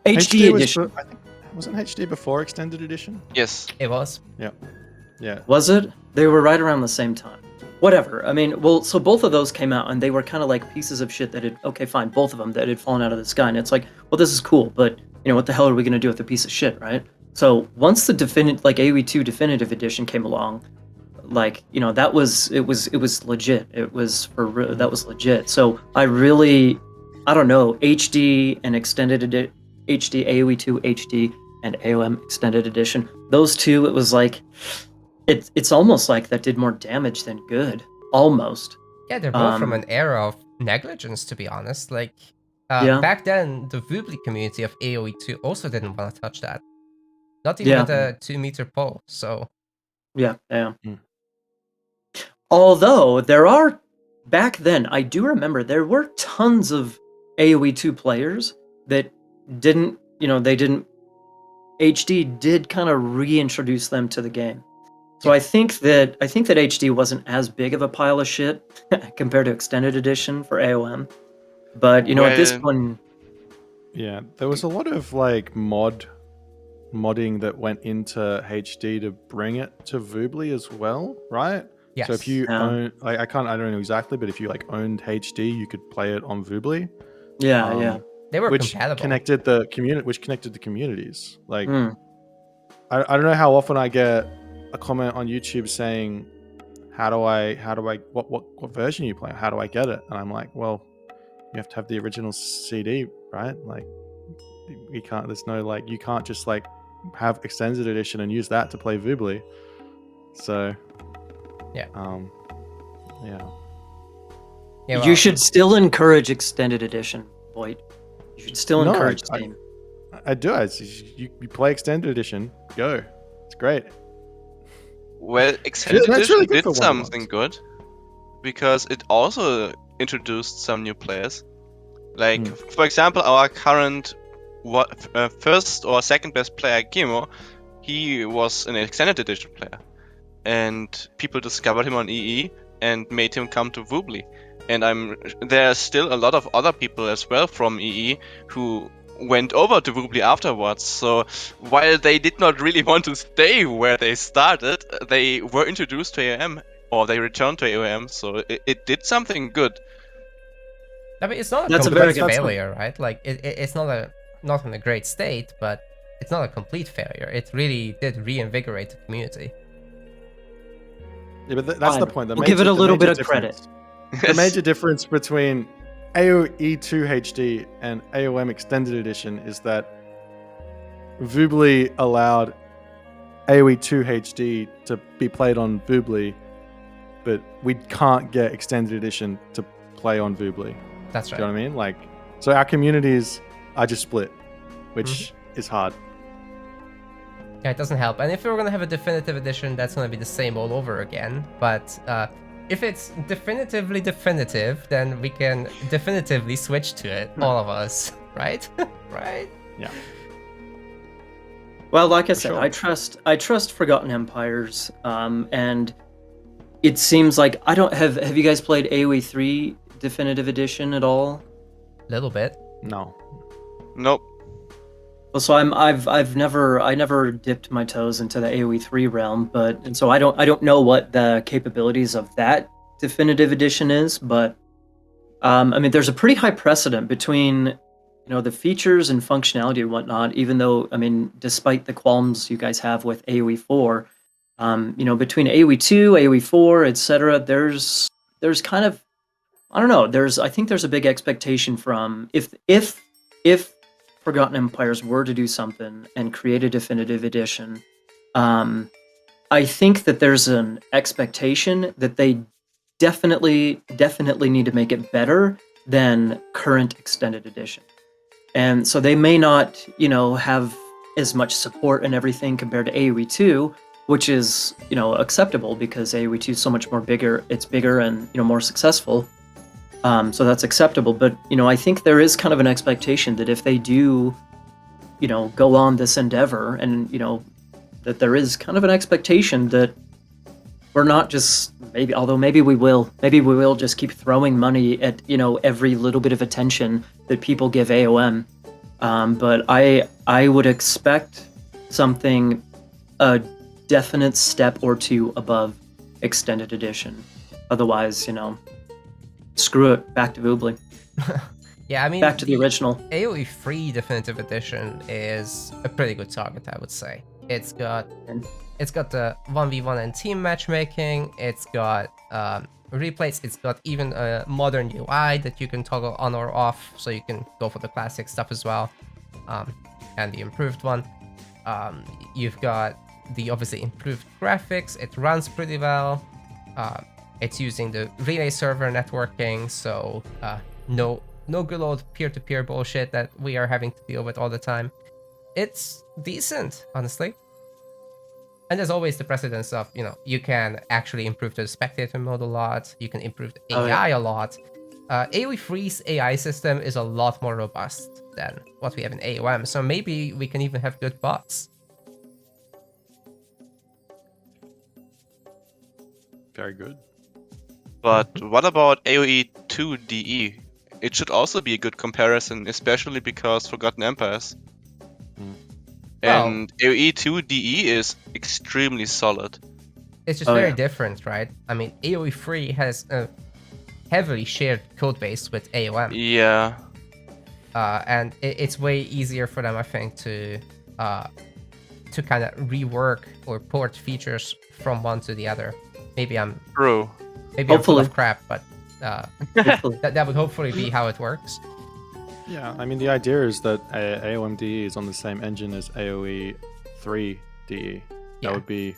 HD was, edition. I think, wasn't HD before Extended Edition? Yes. It was. Yeah. Was it? They were right around the same time. Whatever. I mean, well, so both of those came out, and they were kind of like pieces of shit that had, okay, fine, both of them that had fallen out of the sky. And it's like, well, this is cool, but, what the hell are we going to do with a piece of shit, right? So once the AoE2 Definitive Edition came along, that was, it was legit. That was legit. So I don't know, HD and Extended Edition, HD, AoE2 HD, and AOM Extended Edition, those two, it was like, it's almost like that did more damage than good. Almost. Yeah, they're both from an era of negligence, to be honest. Like, Yeah. back then, the Voobly community of AoE2 also didn't want to touch that. Not even with a 2-meter pole, so... Yeah. Mm. Although, back then, I do remember, there were tons of AoE2 players that didn't, HD did kind of reintroduce them to the game. So I think that HD wasn't as big of a pile of shit compared to Extended Edition for AOM. But at this point, yeah, there was a lot of like modding that went into HD to bring it to Voobly as well, right? Yes. So if you own, like, I don't know exactly, but if you like owned HD, you could play it on Voobly. Yeah. They were which compatible. connected the communities. Like, I don't know how often I get a comment on YouTube saying, how do I what version are you playing? How do I get it? And I'm like, well, you have to have the original CD, right? Like, you can't. There's no like, you can't just like have Extended Edition and use that to play Voobly. So, yeah. Yeah, well, you should still encourage Extended Edition, Boit. You should still encourage the game. I do. You play Extended Edition, go. It's great. Well, Extended Edition did something good, because it also introduced some new players. Like, for example, our current first or second best player, Guillermo, he was an Extended Edition player. And people discovered him on EE and made him come to Voobly. And there are still a lot of other people as well from EE who went over to Voobly afterwards. So while they did not really want to stay where they started, they were introduced to AOM, or they returned to AOM. So it did something good. I mean, it's not a complete failure, right? Like, it's not in a great state, but it's not a complete failure. It really did reinvigorate the community. Yeah, but that's the point. We'll give it a little bit of credit. The major difference between AoE2 HD and AOM Extended Edition is that Voobly allowed AoE2 HD to be played on Voobly, but we can't get Extended Edition to play on Voobly. That's right. Do you know what I mean? Like, so our communities are just split, which is hard. Yeah, it doesn't help. And if we're going to have a definitive edition, that's going to be the same all over again. But if it's definitively definitive, then we can definitively switch to it, all of us, right? Right? Yeah. Well, like I said, sure. I trust Forgotten Empires, and it seems like have you guys played AoE 3 Definitive Edition at all? A little bit. No. Nope. Well, so I never dipped my toes into the AoE 3 realm, and so I don't know what the capabilities of that Definitive Edition is, but I mean, there's a pretty high precedent between the features and functionality and whatnot, even though, I mean, despite the qualms you guys have with AoE 4, between AoE 2, AoE 4, etc., there's kind of, I don't know, I think there's a big expectation from, if Forgotten Empires were to do something and create a definitive edition, I think that there's an expectation that they definitely need to make it better than current extended edition. And so they may not, have as much support and everything compared to AoE 2, which is, acceptable because AoE 2 is so much more bigger. It's bigger and, more successful. So that's acceptable. But, I think there is kind of an expectation that if they do, go on this endeavor and, that there is kind of an expectation that we're not just maybe we will just keep throwing money at, every little bit of attention that people give AOM. But I would expect something, a definite step or two above extended edition. Otherwise, screw it, back to Voobly. Yeah, I mean, Back to the original. AoE 3 Definitive Edition is a pretty good target, I would say. It's got the 1v1 and team matchmaking, it's got replays, it's got even a modern UI that you can toggle on or off, so you can go for the classic stuff as well, and the improved one. You've got the obviously improved graphics, it runs pretty well, it's using the relay server networking, so no good old peer-to-peer bullshit that we are having to deal with all the time. It's decent, honestly. And there's always the precedence of, you can actually improve the spectator mode a lot, you can improve the AI a lot. AoE 3's AI system is a lot more robust than what we have in AOM, so maybe we can even have good bots. Very good. But what about AoE 2 DE? It should also be a good comparison, especially because Forgotten Empires. And AoE 2 DE is extremely solid. It's just very different, right? I mean, AoE 3 has a heavily shared codebase with AOM. Yeah. And it's way easier for them, I think, to kind of rework or port features from one to the other. Maybe I'm True. I'm full of crap, but that would hopefully be how it works. Yeah, I mean, the idea is that AOM DE is on the same engine as AoE 3 DE. Yeah. That would be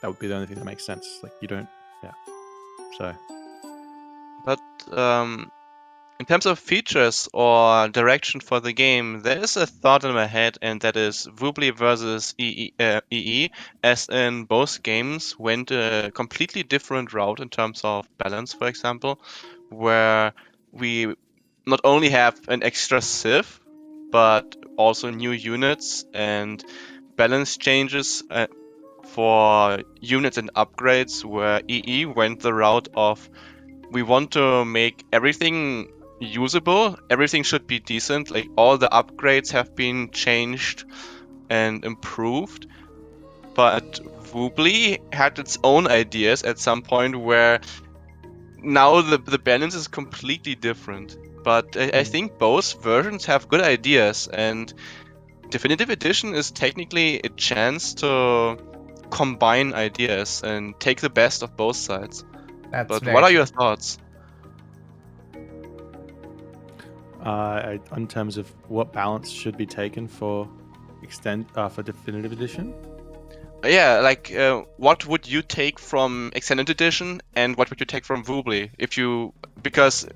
the only thing that makes sense. Like, you don't, so. But in terms of features or direction for the game, there is a thought in my head, and that is Voobly versus EE, as in both games went a completely different route in terms of balance, for example, where we not only have an extra civ, but also new units and balance changes for units and upgrades, where EE went the route of we want to make everything usable, everything should be decent, like all the upgrades have been changed and improved. But Voobly had its own ideas at some point where now the balance is completely different. But I think both versions have good ideas, and Definitive Edition is technically a chance to combine ideas and take the best of both sides. But what are your thoughts? In terms of what balance should be taken for Definitive Edition? Yeah, like what would you take from Extended Edition and what would you take from Voobly? Because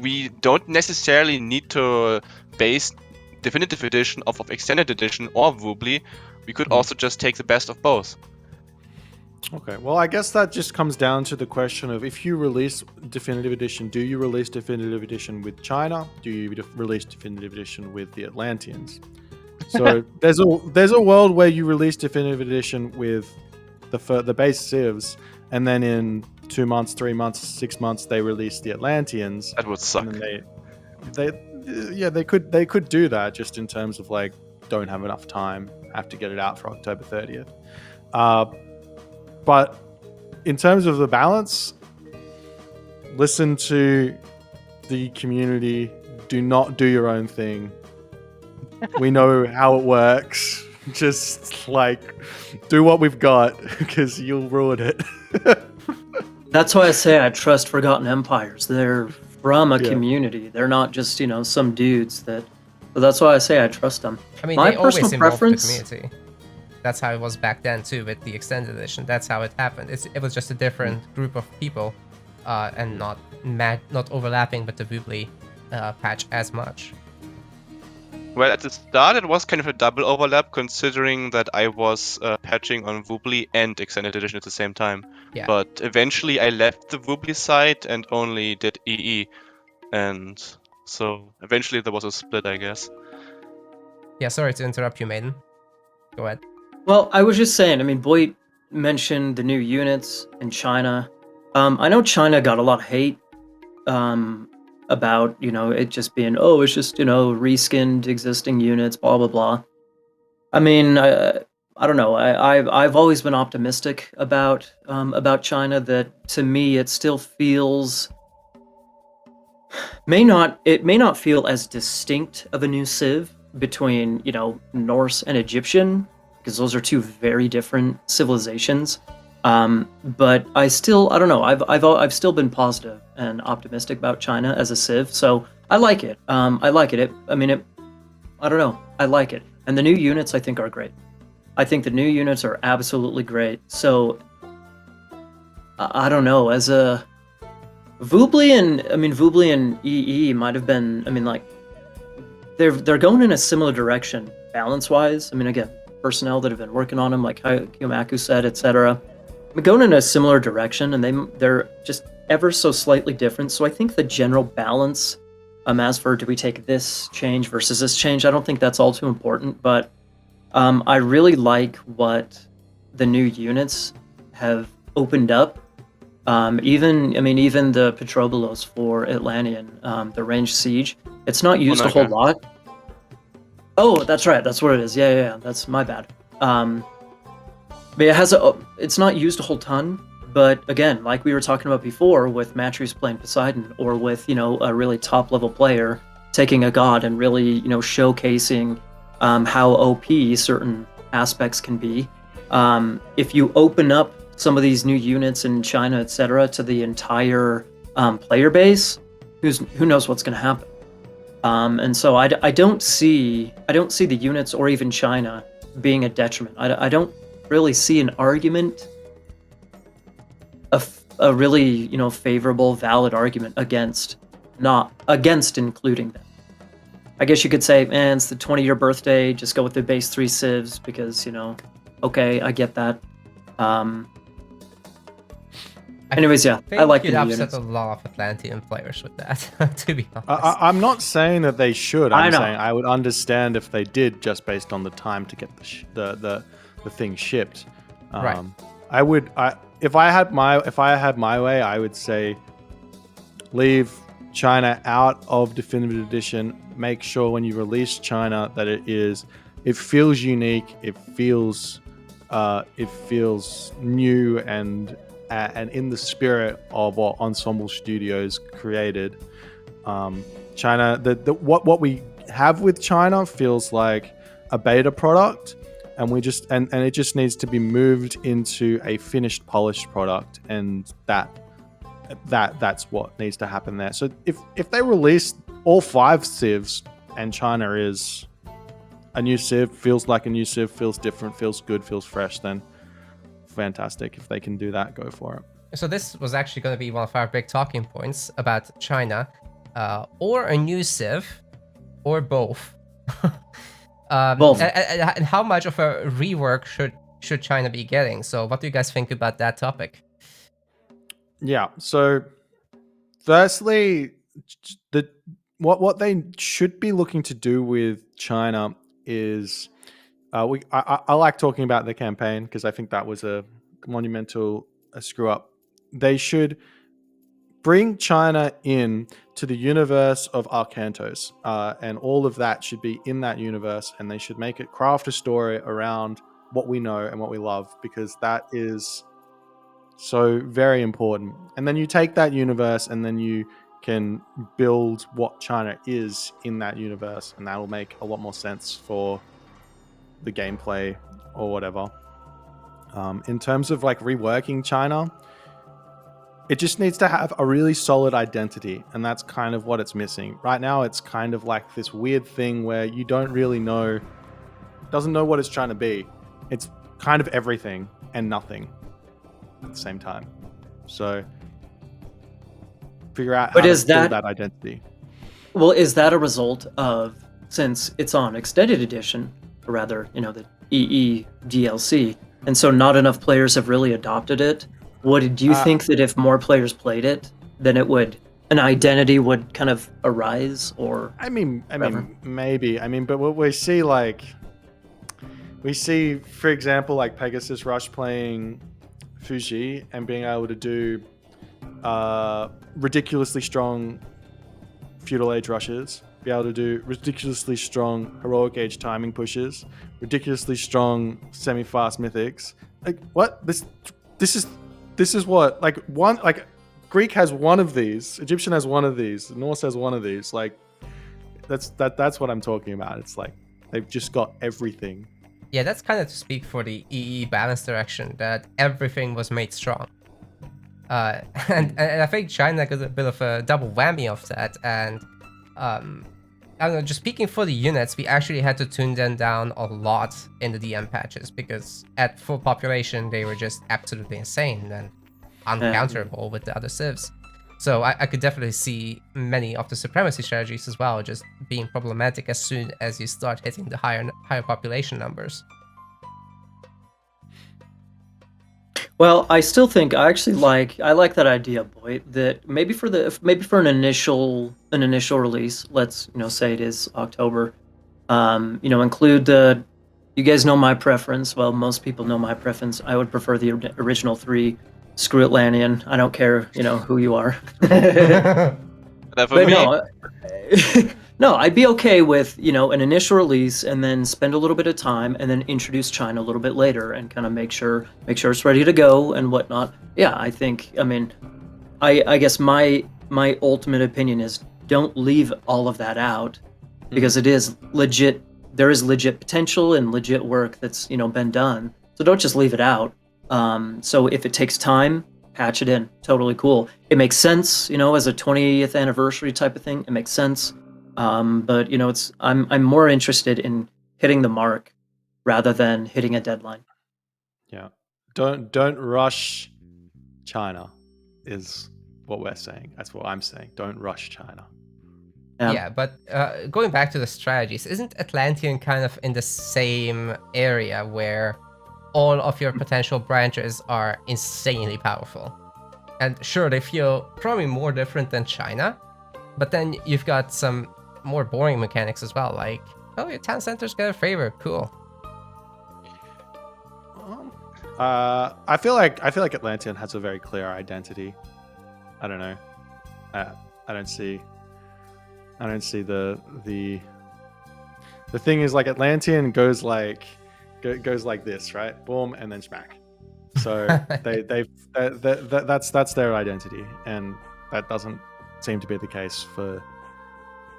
we don't necessarily need to base Definitive Edition off of Extended Edition or Voobly. We could also just take the best of both. Okay, well, I guess that just comes down to the question of, if you release Definitive Edition, do you release Definitive Edition with China? Do you release Definitive Edition with the Atlanteans? So there's a world where you release Definitive Edition with the base civs, and then in 2 months, 3 months, 6 months they release the Atlanteans. That would suck. And they could do that, just in terms of like, don't have enough time, have to get it out for October 30th. But in terms of the balance, listen to the community. Do not do your own thing. We know how it works. Just like, do what we've got, because you'll ruin it. That's why I say I trust Forgotten Empires. They're from a community. They're not just, some dudes that. But that's why I say I trust them. I mean, my they personal always involve the preference. community. That's how it was back then too with the Extended Edition. That's how it happened. It was just a different group of people, and not overlapping with the Voobly patch as much. Well, at the start, it was kind of a double overlap, considering that I was patching on Woobly and Extended Edition at the same time. Yeah. But eventually, I left the Woobly side and only did EE, and so eventually there was a split, I guess. Yeah, sorry to interrupt you, Maiden. Go ahead. Well, I was just saying, I mean, Boit mentioned the new units in China. I know China got a lot of hate about, it just being, oh, it's just, reskinned existing units, blah, blah, blah. I mean, I don't know. I've always been optimistic about China. That to me, it still feels may not feel as distinct of a new civ between Norse and Egyptian, because those are two very different civilizations. But I don't know. I've still been positive and optimistic about China as a civ, so I like it. I like it. I don't know. I like it, and the new units I think are great. I think the new units are absolutely great. So I don't know. As a Voobly and EE might have been. I mean, like they're going in a similar direction balance wise. I mean, again, personnel that have been working on them, like Kiyomaku said, etc. Going in a similar direction, and they're just ever so slightly different. So I think the general balance, as for do we take this change versus this change, I don't think that's all too important. But I really like what the new units have opened up. Even the Petrobolos for Atlantean, the ranged siege, it's not used a whole lot. Oh, that's right. That's what it is. Yeah. That's my bad. But it's not used a whole ton. But again, like we were talking about before, with Matrews playing Poseidon, or with a really top level player taking a god and really showcasing how OP certain aspects can be. If you open up some of these new units in China, etc., to the entire player base, who knows what's going to happen? And so I don't see the units or even China being a detriment. I don't really see an argument, a really favorable, valid argument against including them. I guess you could say, man, it's the 20-year birthday. Just go with the base 3 civs because okay, I get that. Anyways, yeah, I like the you'd new upset units. a lot of Atlantean players with that, to be honest. I'm not saying that they should. I I'm know. saying I would understand if they did, just based on the time to get the thing shipped. Right. If I had my way, I would say leave China out of Definitive Edition. Make sure when you release China that it feels unique, it feels new and in the spirit of what Ensemble Studios created. China, what we have with China feels like a beta product, and it just needs to be moved into a finished, polished product, and that's what needs to happen there. So if they release all 5 civs and China is a new civ, feels like a new civ, feels different, feels good, feels fresh, then fantastic. If they can do that, go for it. So this was actually going to be one of our big talking points about China, or a new civ, or both. Both. And how much of a rework should China be getting? So what do you guys think about that topic? Yeah. So, firstly, what they should be looking to do with China is, I like talking about the campaign because I think that was a monumental screw up. They should bring China in to the universe of Arcantos, and all of that should be in that universe, and they should make it craft a story around what we know and what we love, because that is so very important. And then you take that universe and then you can build what China is in that universe, and that'll make a lot more sense for the gameplay or whatever. In terms of like reworking China, it just needs to have a really solid identity, and that's kind of what it's missing. Right now, it's kind of like this weird thing where you don't really know, doesn't know what it's trying to be. It's kind of everything and nothing at the same time. So figure out how to build that identity. Well, is that a result of since it's on extended edition, or rather, the EE DLC, and so not enough players have really adopted it. Do you think that if more players played it, then an identity would kind of arise, or? I mean, Whatever. maybe. But what we see, for example, like Pegasus Rush playing Fuji and being able to do ridiculously strong feudal age rushes, be able to do ridiculously strong heroic age timing pushes, ridiculously strong semi-fast mythics. Like what? This is what, like, one, like Greek has one of these, Egyptian has one of these, Norse has one of these. Like that's what I'm talking about. It's like they've just got everything. Yeah, that's kind of to speak for the EE balance direction, that everything was made strong. And I think China got a bit of a double whammy of that. And I don't know, just speaking for the units, we actually had to tune them down a lot in the DM patches, because at full population they were just absolutely insane and uncounterable with the other civs. So I could definitely see many of the supremacy strategies as well just being problematic as soon as you start hitting the higher population numbers. Well, I still think I like that idea, Boy. That maybe for an initial release, let's say it is October. Include the. You guys know my preference. Well, most people know my preference. I would prefer the original 3. Screw it, Lannion. I don't care, who you are. That for But me, no, no, I'd be okay with an initial release and then spend a little bit of time and then introduce China a little bit later and kind of make sure it's ready to go and whatnot. Yeah, I think. I mean, I guess my ultimate opinion is don't leave all of that out, because it is legit. There is legit potential and legit work that's been done. So don't just leave it out. So if it takes time, patch it in. Totally cool. It makes sense, as a 20th anniversary type of thing. It makes sense. But I'm more interested in hitting the mark rather than hitting a deadline. Yeah. Don't rush China is what we're saying. That's what I'm saying. Don't rush China. Yeah, but going back to the strategies, isn't Atlantean kind of in the same area where all of your potential branches are insanely powerful? And sure, they feel probably more different than China, but then you've got some more boring mechanics as well, like, oh, your town centers get a favor, cool. I feel like Atlantean has a very clear identity. I don't know. I don't see the thing is, like, Atlantean goes like this, right? Boom, and then smack. So that's their identity, and that doesn't seem to be the case for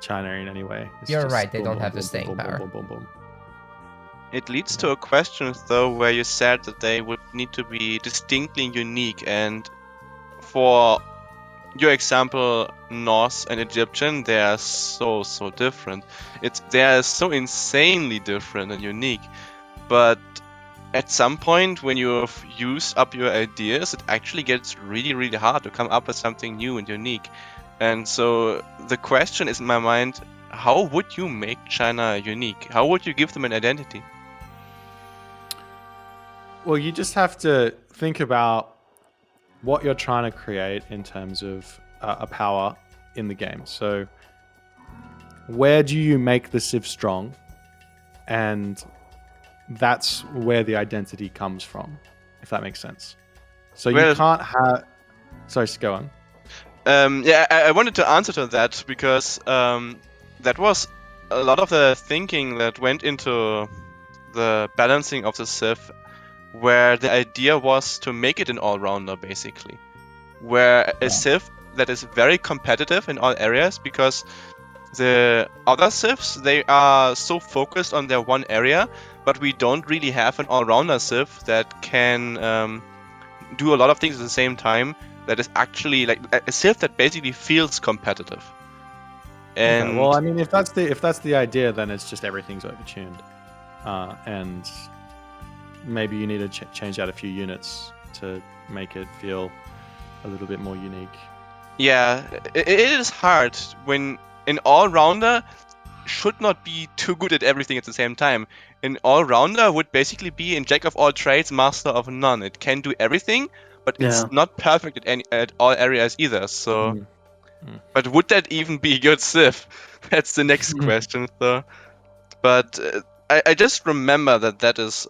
China in any way. It's You're just right, they boom, don't boom, have the boom, staying boom, boom, power. boom, boom, boom. it leads to a question though, where you said that they would need to be distinctly unique, and for your example, Norse and Egyptian, they are so different. They are so insanely different and unique. But at some point, when you've used up your ideas, it actually gets really hard to come up with something new and unique. And so the question is in my mind, how would you make China unique? How would you give them an identity? Well, you just have to think about what you're trying to create in terms of a power in the game. So where do you make the civ strong? And that's where the identity comes from, if that makes sense. So you can't have... Sorry, go on. I wanted to answer to that, because that was a lot of the thinking that went into the balancing of the civ, where the idea was to make it an all-rounder, basically. Where a civ that is very competitive in all areas, because the other civs, they are so focused on their one area, but we don't really have an all-rounder civ that can do a lot of things at the same time, that is actually like a civ that basically feels competitive. And okay, well, I mean, if that's the idea, then it's just everything's overtuned, and maybe you need to change out a few units to make it feel a little bit more unique. Yeah, it is hard when an all-rounder should not be too good at everything at the same time. An all-rounder would basically be a jack of all trades, master of none. It can do everything, but it's Yeah. not perfect at all areas either. So, Mm. but would that even be a good civ? That's the next question. So, but I just remember that is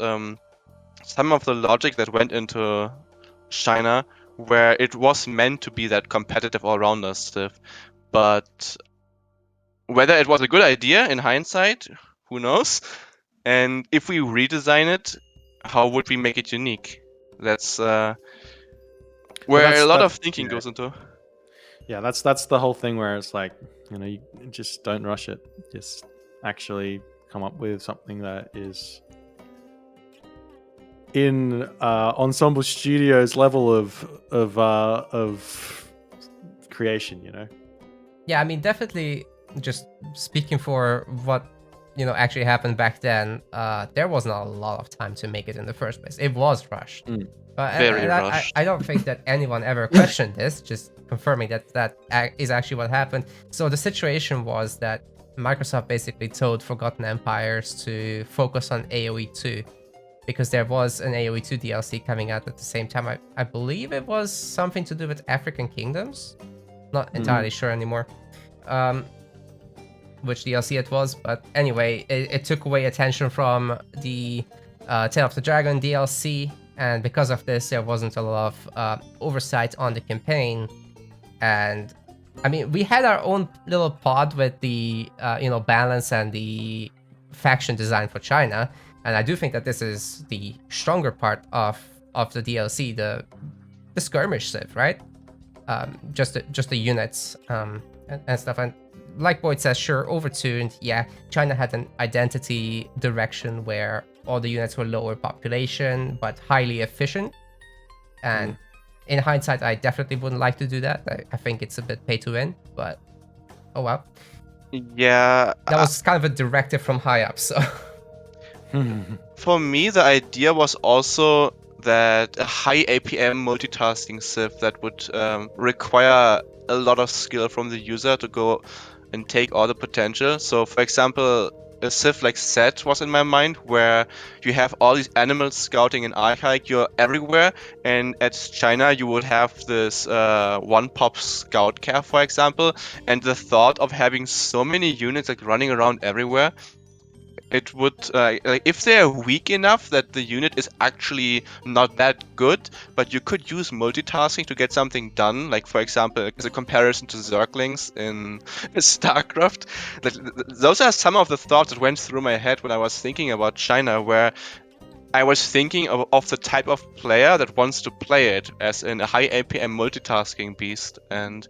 some of the logic that went into China, where it was meant to be that competitive all-rounder civ, but whether it was a good idea in hindsight, who knows? And if we redesign it, how would we make it unique? That's where a lot of thinking goes into. Yeah, that's the whole thing where it's like, you just don't rush it. Just actually come up with something that is in Ensemble Studios level of creation. Yeah, I mean, definitely. Just speaking for what actually happened back then, there wasn't a lot of time to make it in the first place. It was rushed. Very And rushed. I don't think that anyone ever questioned this. Just confirming that is actually what happened. So the situation was that Microsoft basically told Forgotten Empires to focus on AoE 2 because there was an AoE 2 DLC coming out at the same time. I believe it was something to do with African kingdoms. Not entirely sure anymore. Which DLC it was, but anyway, it took away attention from the Tale of the Dragon DLC, and because of this, there wasn't a lot of oversight on the campaign. And I mean, we had our own little pod with the balance and the faction design for China, and I do think that this is the stronger part of the DLC, the skirmish civ, right? Just the units and stuff. And like Boyd says, sure, overtuned. Yeah, China had an identity direction where all the units were lower population but highly efficient. And in hindsight, I definitely wouldn't like to do that. I think it's a bit pay to win, but oh well. Yeah. That was kind of a directive from high up, so. For me, the idea was also that a high APM multitasking civ that would require a lot of skill from the user to go and take all the potential. So, for example, a civ like Set was in my mind, where you have all these animals scouting in Archaik, you're everywhere, and at China you would have this one-pop scout care, for example, and the thought of having so many units like running around everywhere, it would like if they're weak enough that the unit is actually not that good, but you could use multitasking to get something done, like for example as a comparison to Zerglings in StarCraft. Those are some of the thoughts that went through my head when I was thinking about China, where I was thinking of the type of player that wants to play it as in a high APM multitasking beast. And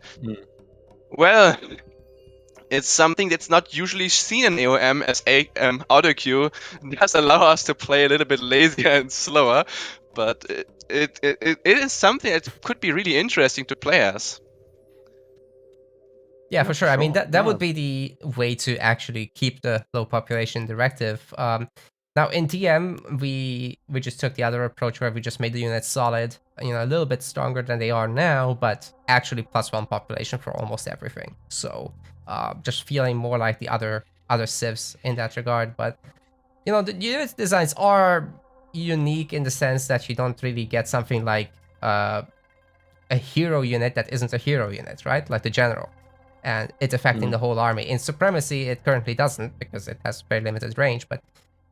well, it's something that's not usually seen in AOM, as Autoqueue does allow us to play a little bit lazier and slower, but it is something that could be really interesting to play as. Yeah, for sure. I mean, that would be the way to actually keep the low population directive. Now in DM, we just took the other approach where we just made the units solid, a little bit stronger than they are now, but actually +1 population for almost everything. So just feeling more like the other civs in that regard. But the unit designs are unique in the sense that you don't really get something like a hero unit that isn't a hero unit, right? Like the general. And it's affecting the whole army. In Supremacy, it currently doesn't because it has very limited range, but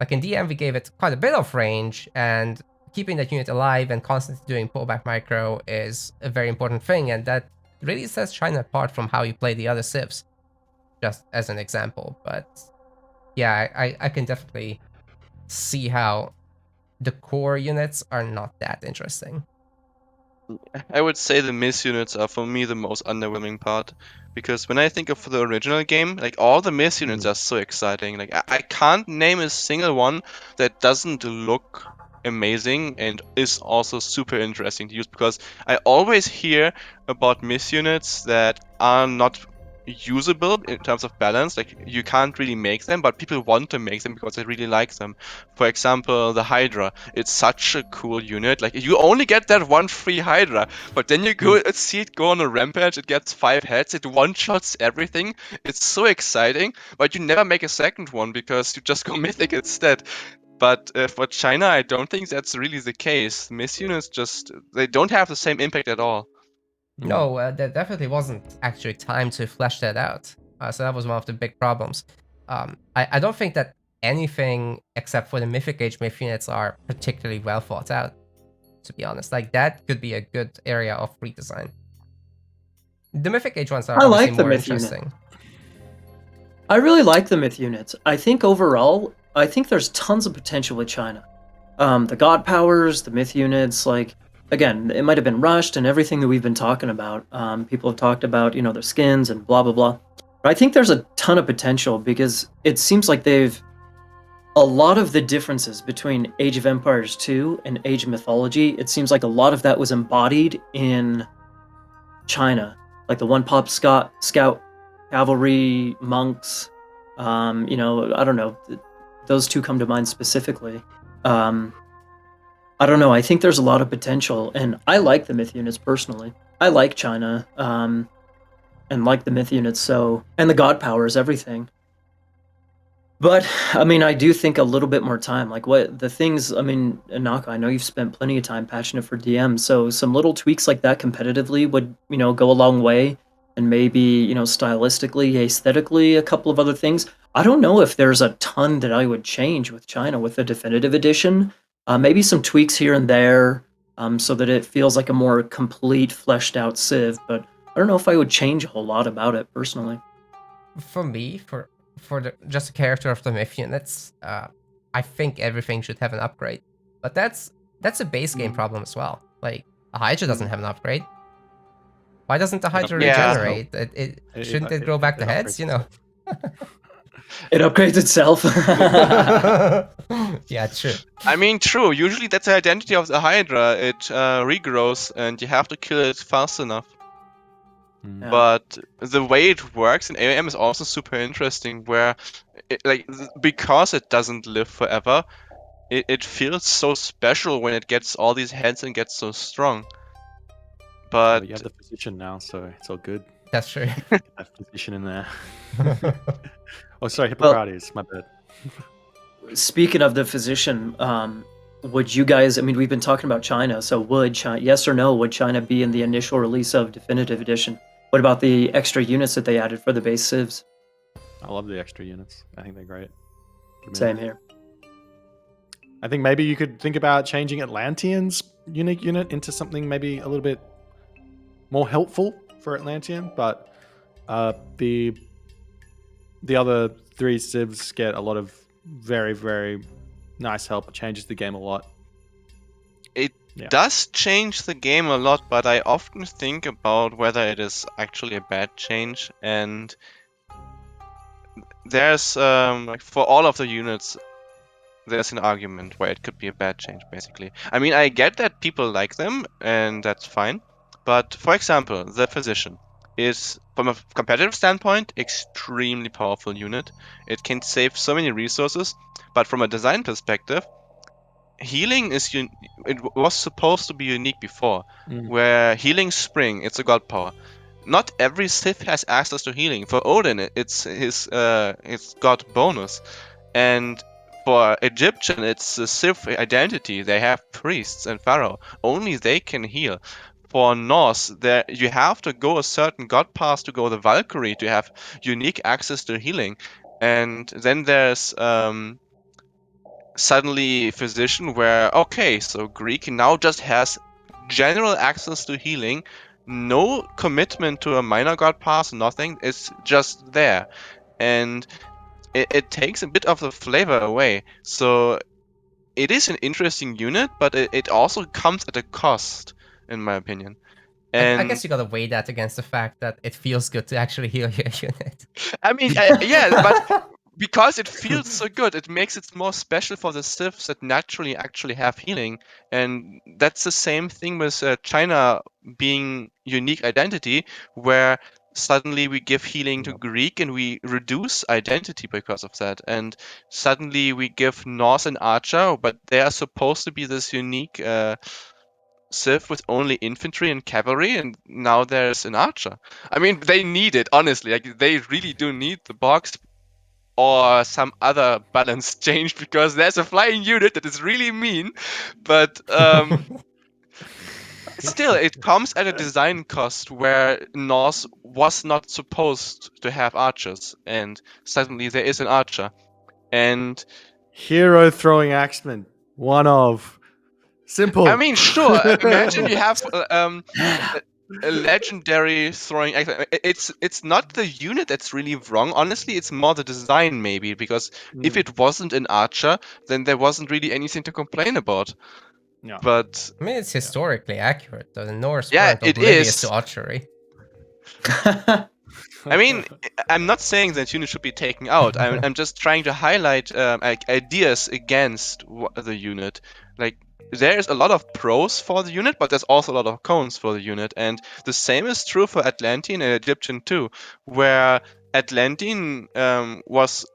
like in DM, we gave it quite a bit of range, and keeping that unit alive and constantly doing pullback micro is a very important thing, and that really sets China apart from how you play the other civs, just as an example. But yeah, I can definitely see how the core units are not that interesting. I would say the miss units are for me the most underwhelming part, because when I think of the original game, like all the miss units are so exciting. Like I can't name a single one that doesn't look amazing and is also super interesting to use, because I always hear about miss units that are not usable in terms of balance. Like, you can't really make them, but people want to make them because they really like them. For example, the Hydra. It's such a cool unit. Like, you only get that one free Hydra, but then you go see it go on a rampage. It gets 5 heads. It one-shots everything. It's so exciting, but you never make a second one because you just go mythic instead. But for China, I don't think that's really the case. Myth units they don't have the same impact at all. No, there definitely wasn't actually time to flesh that out. So that was one of the big problems. I don't think that anything except for the Mythic Age myth units are particularly well thought out, to be honest. Like, that could be a good area of redesign. The Mythic Age ones are I obviously like the more myth unit. interesting. I really like the myth units. I think overall, I think there's tons of potential with China. The god powers, the myth units, like, again, it might have been rushed and everything that we've been talking about. People have talked about, their skins and blah, blah, blah. But I think there's a ton of potential because it seems like a lot of the differences between Age of Empires 2 and Age of Mythology, it seems like a lot of that was embodied in China. Like the one-pop scout cavalry, monks, I don't know. Those two come to mind specifically. I don't know. I think there's a lot of potential, and I like the myth units personally. I like China, and like the myth units. And the god powers, everything. But I mean, I do think a little bit more time. Like what the things. I mean, Naka, I know you've spent plenty of time patching it for DM, so some little tweaks like that competitively would go a long way. And maybe stylistically, aesthetically, a couple of other things. I don't know if there's a ton that I would change with China with the definitive edition. Maybe some tweaks here and there, so that it feels like a more complete, fleshed out Civ. But I don't know if I would change a whole lot about it personally. For me, for just the character of the myth units, I think everything should have an upgrade. But that's a base game problem as well. Like, a Hydra doesn't have an upgrade. Why doesn't the Hydra Yeah. regenerate? Shouldn't it grow back the heads? It upgrades itself. Yeah, true. I mean, true. Usually that's the identity of the Hydra. It regrows, and you have to kill it fast enough. Yeah. But the way it works in AOM is also super interesting, where because it doesn't live forever, it feels so special when it gets all these heads and gets so strong. But you have the physician now, so it's all good. That's true. Get that physician in there. Oh, sorry, Hippocrates. My bad. Speaking of the physician, would you guys? I mean, we've been talking about China. So, would China? Yes or no? Would China be in the initial release of Definitive Edition? What about the extra units that they added for the base civs? I love the extra units. I think they're great. Same here. I think maybe you could think about changing Atlantean's unique unit into something maybe a little bit more helpful for Atlantean, but the other 3 civs get a lot of very, very nice help. It changes the game a lot. It does change the game a lot, but I often think about whether it is actually a bad change. And there's like, for all of the units, there's an argument where it could be a bad change, basically. I mean, I get that people like them, and that's fine. But for example, the Physician is, from a competitive standpoint, extremely powerful unit. It can save so many resources, but from a design perspective, healing it was supposed to be unique before, where healing spring, it's a god power. Not every Sith has access to healing. For Odin, it's his god bonus, and for Egyptian, it's a Sith identity. They have priests and pharaoh. Only they can heal. For Norse, there you have to go a certain god path to go the Valkyrie to have unique access to healing, and then there's suddenly physician where, okay, so Greek now just has general access to healing, no commitment to a minor god pass, nothing, it's just there. And it takes a bit of the flavor away. So it is an interesting unit, but it also comes at a cost, in my opinion. And I guess you gotta weigh that against the fact that it feels good to actually heal your unit. I mean, yeah, but because it feels so good, it makes it more special for the civs that naturally actually have healing. And that's the same thing with China being unique identity, where suddenly we give healing to Greek and we reduce identity because of that. And suddenly we give Norse and Archer, but they are supposed to be this unique civ with only infantry and cavalry, and now there's an Archer. I mean, they need it, honestly. Like, they really do need the box or some other balance change because there's a flying unit that is really mean, but still, it comes at a design cost where Norse was not supposed to have archers, and suddenly there is an archer. And Hero throwing axeman. One of. Simple. I mean, sure, imagine you have a legendary throwing axe. It's not the unit that's really wrong. Honestly, it's more the design maybe, because if it wasn't an archer, then there wasn't really anything to complain about. Yeah. But I mean, it's historically accurate, though. The Norse yeah, weren't it oblivious is. to archery. I mean, I'm not saying that unit should be taken out. I'm just trying to highlight like ideas against the unit. Like, there's a lot of pros for the unit, but there's also a lot of cons for the unit. And the same is true for Atlantean and Egyptian too, where Atlantean was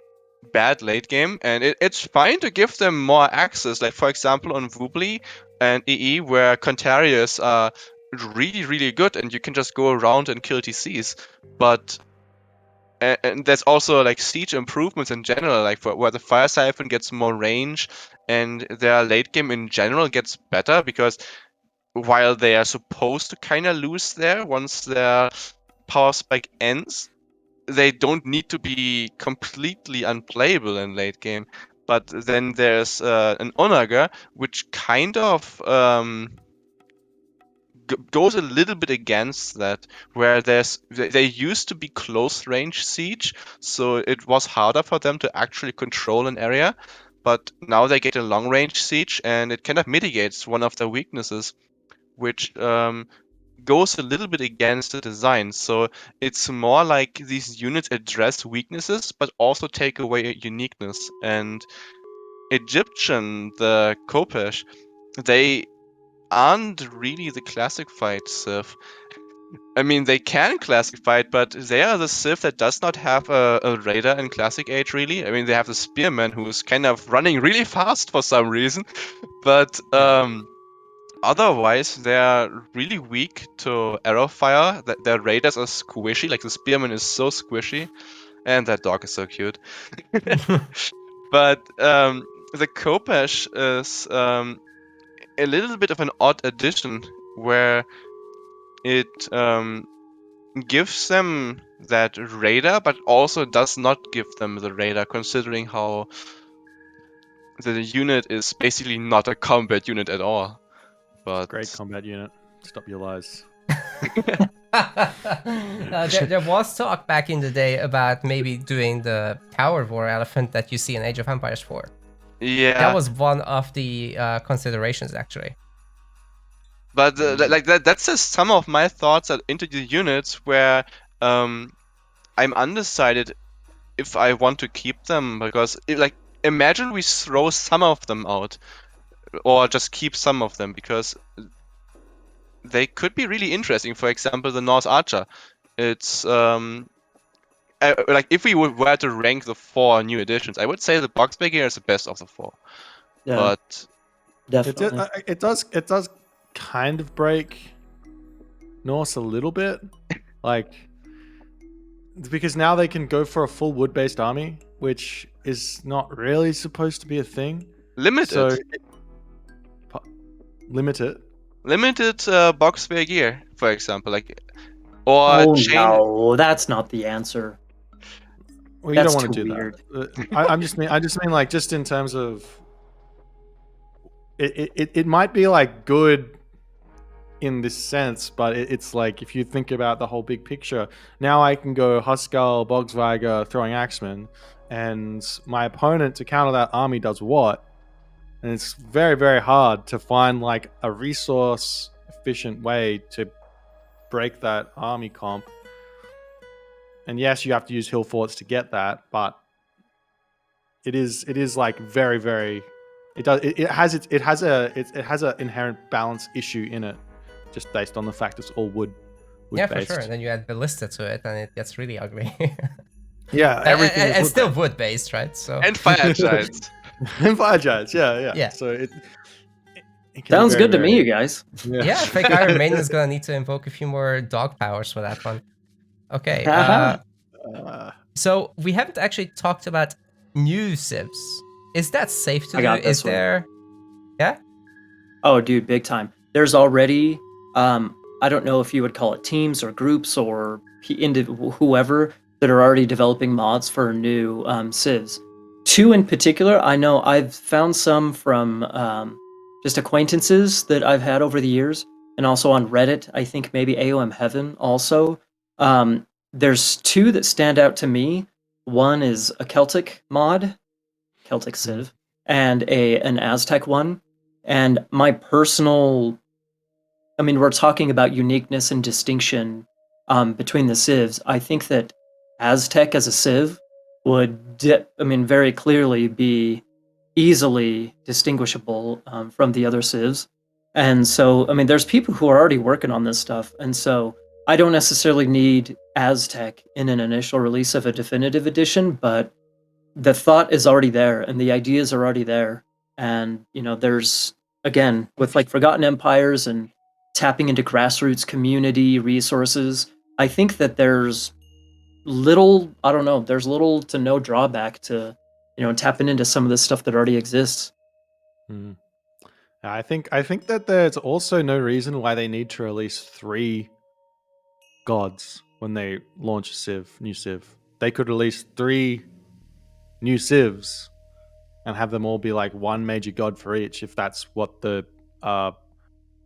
bad late game, and it's fine to give them more access. Like, for example, on Woobly and EE, where Contarius are really, really good, and you can just go around and kill TCs. But and there's also like siege improvements in general, like where the fire siphon gets more range, and their late game in general gets better because while they are supposed to kind of lose there once their power spike ends, they don't need to be completely unplayable in late game. But then there's an Onager, which kind of goes a little bit against that, where they used to be close range siege, so it was harder for them to actually control an area, but now they get a long range siege, and it kind of mitigates one of their weaknesses, which goes a little bit against the design. So it's more like these units address weaknesses, but also take away uniqueness. And Egyptian, the Kopesh, they aren't really the classic fight civ. I mean, they can classic fight, but they are the civ that does not have a raider in classic age, really. I mean, they have the spearman who's kind of running really fast for some reason, but otherwise they're really weak to arrow fire. Their raiders are squishy, like the spearman is so squishy, and that dog is so cute. But the Kopesh is a little bit of an odd addition, where it gives them that radar, but also does not give them the radar, considering how the unit is basically not a combat unit at all. But Great combat unit. Stop your lies. There was talk back in the day about maybe doing the power war elephant that you see in Age of Empires 4. yeah, That was one of the considerations, actually. but like that's just some of my thoughts into the units, where I'm undecided if I want to keep them, because imagine we throw some of them out, or just keep some of them, because they could be really interesting. For example, the Norse Archer. It's like, if we were to rank the 4 new additions, I would say the Boxbagger is the best of the 4. Yeah, But definitely. It does kind of break Norse a little bit, like, because now they can go for a full wood-based army, which is not really supposed to be a thing. limited, So limited. Boxbagger, for example, like, or Oh chain. no, that's not the answer. Well, you That's don't want to too do weird. that. I just mean like, just in terms of it might be like good in this sense, but it's like, if you think about the whole big picture, now I can go Huskell, Bogsweiger, throwing Axeman, and my opponent to counter that army does what? And it's very, very hard to find like a resource efficient way to break that army comp. And yes, you have to use hill forts to get that, but it is like very, very, it has a inherent balance issue in it, just based on the fact it's all wood. Yeah, for wood-based. sure. And then you add ballista to it, and it gets really ugly. Yeah, everything is and still wood-based. wood-based, right? So And fire giants. And fire giants, yeah. Yeah. So it can be Sounds very, good to me, very, you guys. yeah, fake Iron Maiden is gonna need to invoke a few more dog powers for that one. Okay. So we haven't actually talked about new civs. Is that safe to I do? got Is this one. there? Yeah. Oh, dude, big time. There's already, I don't know if you would call it teams or groups or whoever that are already developing mods for new civs. Two in particular, I know I've found some from just acquaintances that I've had over the years, and also on Reddit. I think maybe AOM Heaven also. There's two that stand out to me. One is a Celtic mod, Celtic civ, and an Aztec one. And my personal, I mean, we're talking about uniqueness and distinction between the civs. I think that Aztec as a civ would, very clearly be easily distinguishable from the other civs. And so, I mean, there's people who are already working on this stuff. And so I don't necessarily need Aztec in an initial release of a definitive edition, but the thought is already there and the ideas are already there. And, there's, again, with like Forgotten Empires and tapping into grassroots community resources, I think that there's there's little to no drawback to, tapping into some of this stuff that already exists. Mm. I think that there's also no reason why they need to release 3 gods when they launch a new civ. They could release 3 new civs and have them all be like one major god for each, if that's what the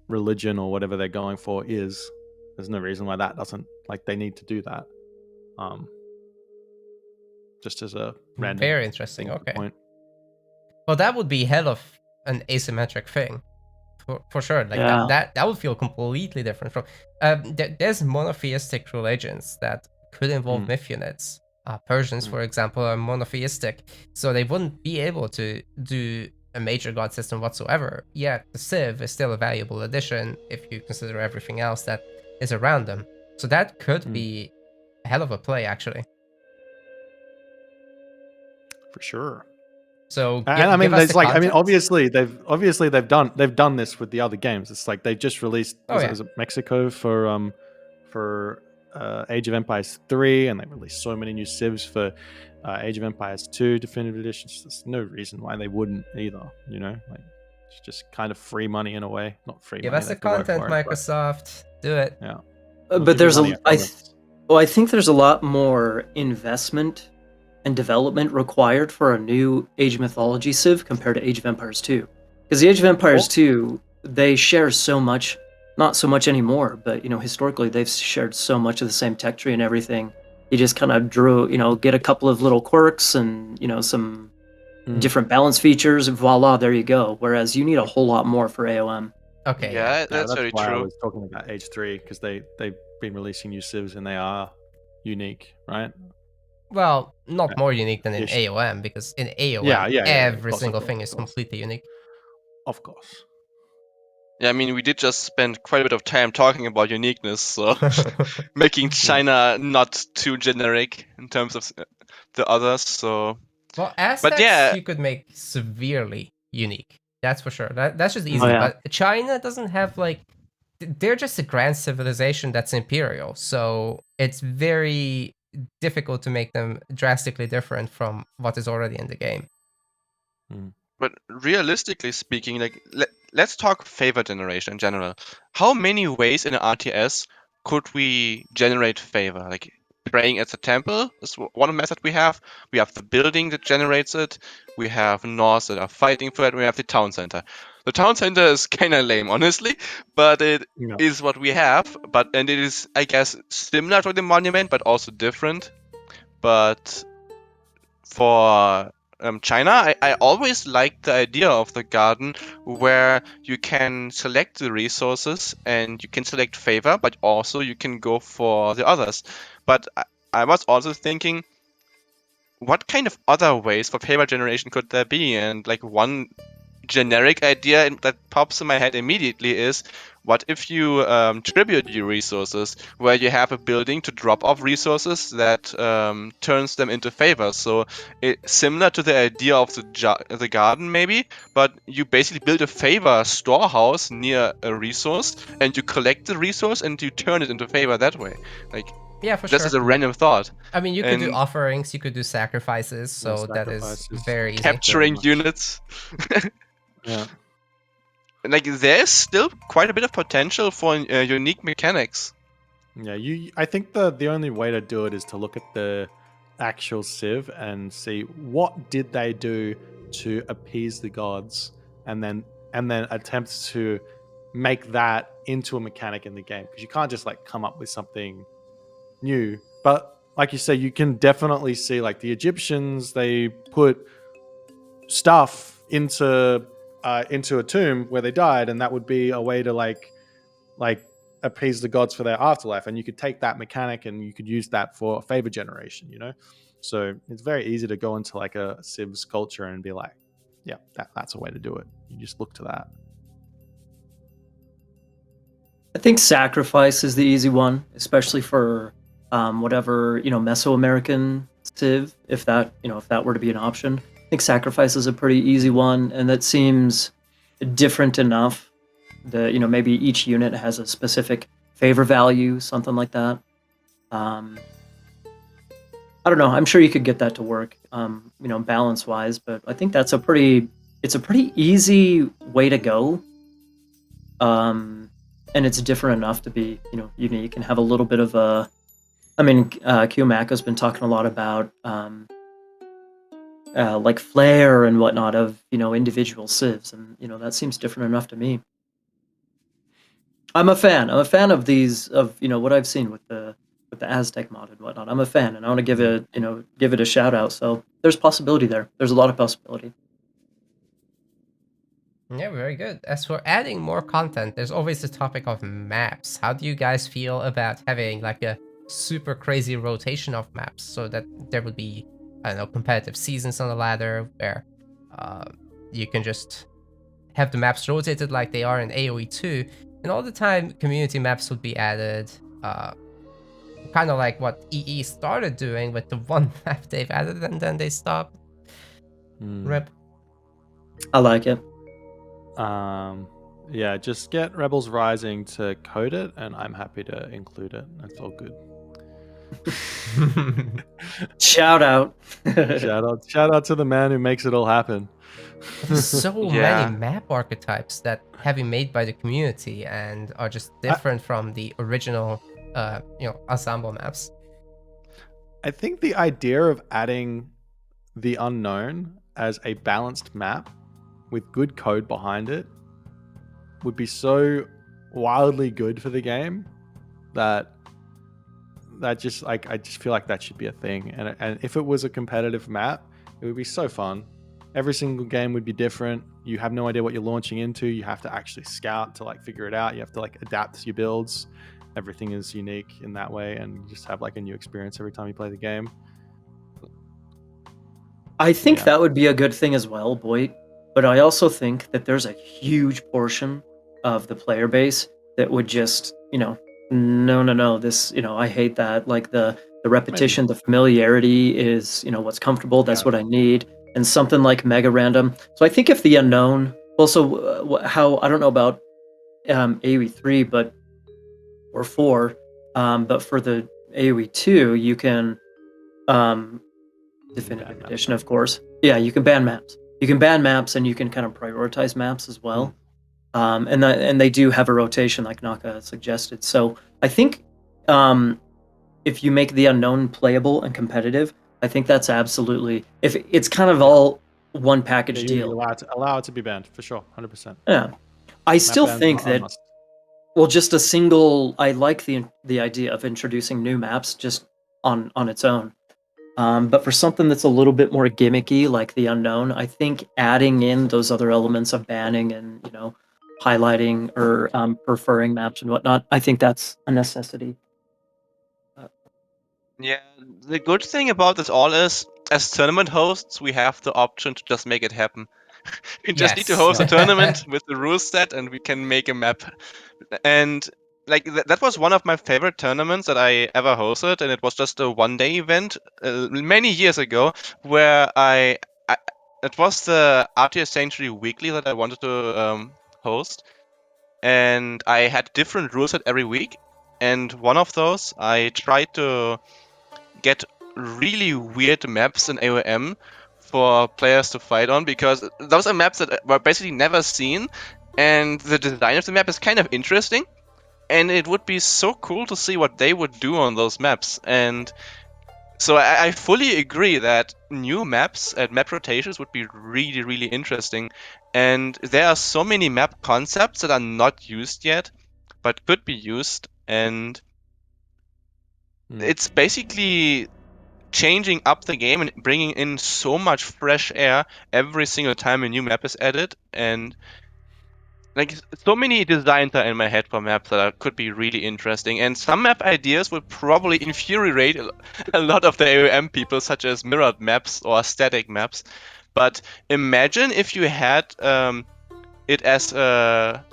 religion or whatever they're going for is. There's no reason why that doesn't, like, they need to do that. Just as a random Very interesting. thing to Okay. point. Well, that would be hell of an asymmetric thing, for sure. Like Yeah. that would feel completely different from. There's monotheistic religions that could involve myth units. Persians, for example, are monotheistic, so they wouldn't be able to do a major god system whatsoever. Yet the Civ is still a valuable addition if you consider everything else that is around them. So that could be a hell of a play, actually. For sure. So And I mean, give us there's the like, I mean, context. obviously they've done this with the other games. It's like they just released was it Mexico for Age of Empires 3, and they released so many new civs for Age of Empires 2 definitive editions. There's no reason why they wouldn't either. Like it's just kind of free money in a way. Not free Give money. us the they have to content, work for it, Microsoft. Do it. Yeah. But there's I think there's a lot more investment and development required for a new Age of Mythology civ compared to Age of Empires 2. Because the Age of Empires 2, they share so much, not so much anymore, but historically they've shared so much of the same tech tree and everything. You just kind of get a couple of little quirks and some different balance features, and voila, there you go. Whereas you need a whole lot more for AOM. Okay. Yeah, that's very why I true. was talking about Age 3, because they've been releasing new civs and they are unique, right? Well, not more unique than in Ish. AOM, because in AOM, every single thing is completely unique. Of course. Yeah, I mean, we did just spend quite a bit of time talking about uniqueness, so making China not too generic in terms of the others. So, well, Aztecs you could make severely unique. That's for sure. That's just easy. yeah. But China doesn't have they're just a grand civilization that's imperial, so it's very difficult to make them drastically different from what is already in the game. But realistically speaking, let's talk favor generation in general. How many ways in an RTS could we generate favor? Like praying at the temple is one method we have. We have the building that generates it. We have Norse that are fighting for it. We have the town center. The town center is kind of lame, honestly, but it is what we have. And it is, I guess, similar to the monument, but also different. But for China, I always liked the idea of the garden where you can select the resources and you can select favor, but also you can go for the others. But I was also thinking, what kind of other ways for favor generation could there be? And like one generic idea that pops in my head immediately is, what if you tribute your resources, where you have a building to drop off resources that turns them into favors? So similar to the idea of the garden, maybe, but you basically build a favor storehouse near a resource, and you collect the resource and you turn it into favor that way. Like, Yeah, for this sure. is a random thought. I mean, you could do And offerings, you could do sacrifices, so that is sacrifices. very easy. capturing much. units. Yeah. Like, there's still quite a bit of potential for unique mechanics. Yeah, I think the only way to do it is to look at the actual civ and see what did they do to appease the gods, and then attempt to make that into a mechanic in the game, because you can't just like come up with something new. But like you say, you can definitely see like the Egyptians, they put stuff into a tomb where they died, and that would be a way to like appease the gods for their afterlife, and you could take that mechanic and you could use that for favor generation, so it's very easy to go into like a civs culture and be like, yeah, that's a way to do it. You just look to that. I think sacrifice is the easy one, especially for whatever Mesoamerican civ. If that were to be an option, I think sacrifice is a pretty easy one, and that seems different enough that maybe each unit has a specific favor value, something like that. I don't know. I'm sure you could get that to work, balance wise, but I think it's a pretty easy way to go. And it's different enough to be, unique and have a little bit of a. I mean, Kiyomaka's been talking a lot about like flair and whatnot of individual civs, and that seems different enough to me. I'm a fan. I'm a fan of these of what I've seen with the Aztec mod and whatnot. I'm a fan, and I want to give it a shout out. So there's possibility there. There's a lot of possibility. Yeah, very good. As for adding more content, there's always the topic of maps. How do you guys feel about having like a super crazy rotation of maps, so that there would be, I don't know, competitive seasons on the ladder where you can just have the maps rotated like they are in AoE 2, and all the time community maps would be added, kind of like what EE started doing with the one map they've added and then they stopped. Rip. I like it. Yeah, just get Rebels Rising to code it, and I'm happy to include it. That's all good. Shout out. Shout out to the man who makes it all happen. There's so Yeah. many map archetypes that have been made by the community and are just different from the original ensemble maps. I think the idea of adding the unknown as a balanced map with good code behind it would be so wildly good for the game that just like, I just feel like that should be a thing. And if it was a competitive map, it would be so fun. Every single game would be different. You have no idea what you're launching into. You have to actually scout to like figure it out. You have to like adapt your builds. Everything is unique in that way, and you just have like a new experience every time you play the game. I think that would be a good thing as well, Boit. But I also think that there's a huge portion of the player base that would just, no, this, I hate that. Like the repetition, the familiarity is, what's comfortable. That's what I need. And something like mega random. So I think if the unknown, also how, I don't know about AoE 3, or 4, but for the AoE 2, you can, Definitive Edition, of course. Yeah, you can ban maps. You can ban maps, and you can kind of prioritize maps as well. And they do have a rotation, like Naka suggested. So I think if you make the unknown playable and competitive, I think that's absolutely, if it's kind of all one package deal. Allow it to be banned for sure, 100%. Yeah, I still think that. Well, just a single. I like the idea of introducing new maps just on its own. But for something that's a little bit more gimmicky, like the unknown, I think adding in those other elements of banning and highlighting or preferring maps and whatnot, I think that's a necessity. Yeah, the good thing about this all is, as tournament hosts, we have the option to just make it happen. We just need to Yes. host a tournament with the rule set, and we can make a map. And like that was one of my favorite tournaments that I ever hosted, and it was just a one-day event many years ago, where I it was the RTS Sanctuary Weekly that I wanted to host, and I had different rules set every week. And one of those, I tried to get really weird maps in AOM for players to fight on, because those are maps that were basically never seen, and the design of the map is kind of interesting, and it would be so cool to see what they would do on those maps. And so I fully agree that new maps and map rotations would be really, really interesting. And there are so many map concepts that are not used yet, but could be used. And it's basically changing up the game and bringing in so much fresh air every single time a new map is added. And like, so many designs are in my head for maps that could be really interesting, and some map ideas would probably infuriate a lot of the AOM people, such as mirrored maps or static maps. But imagine if you had it as a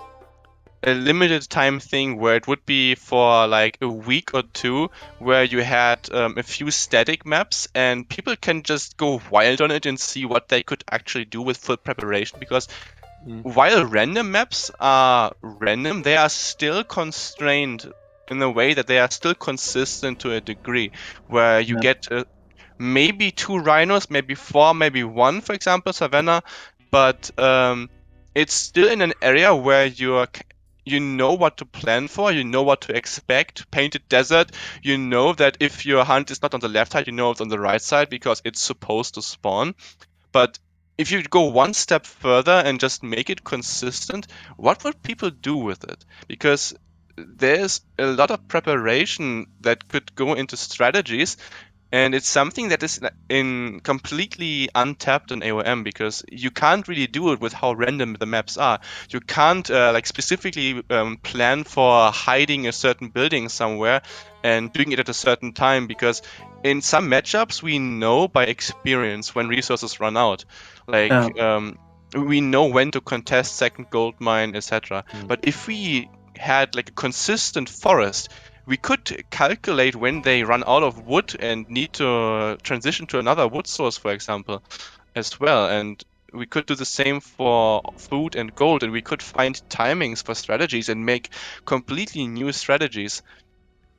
limited time thing, where it would be for like a week or two, where you had a few static maps and people can just go wild on it and see what they could actually do with full preparation. Because while random maps are random, they are still constrained in a way that they are still consistent to a degree, where you Yeah. get maybe 2 rhinos, maybe 4, maybe 1, for example, Savannah, but it's still in an area where you know what to plan for, you know what to expect. Painted Desert, you know that if your hunt is not on the left side, you know it's on the right side because it's supposed to spawn. But if you go one step further and just make it consistent, what would people do with it? Because there's a lot of preparation that could go into strategies, and it's something that is in completely untapped in AOM, because you can't really do it with how random the maps are. You can't like specifically plan for hiding a certain building somewhere and doing it at a certain time, because in some matchups we know by experience when resources run out. Like we know when to contest second gold mine, etc. But if we had like a consistent forest, we could calculate when they run out of wood and need to transition to another wood source, for example, as well. And we could do the same for food and gold, and we could find timings for strategies and make completely new strategies.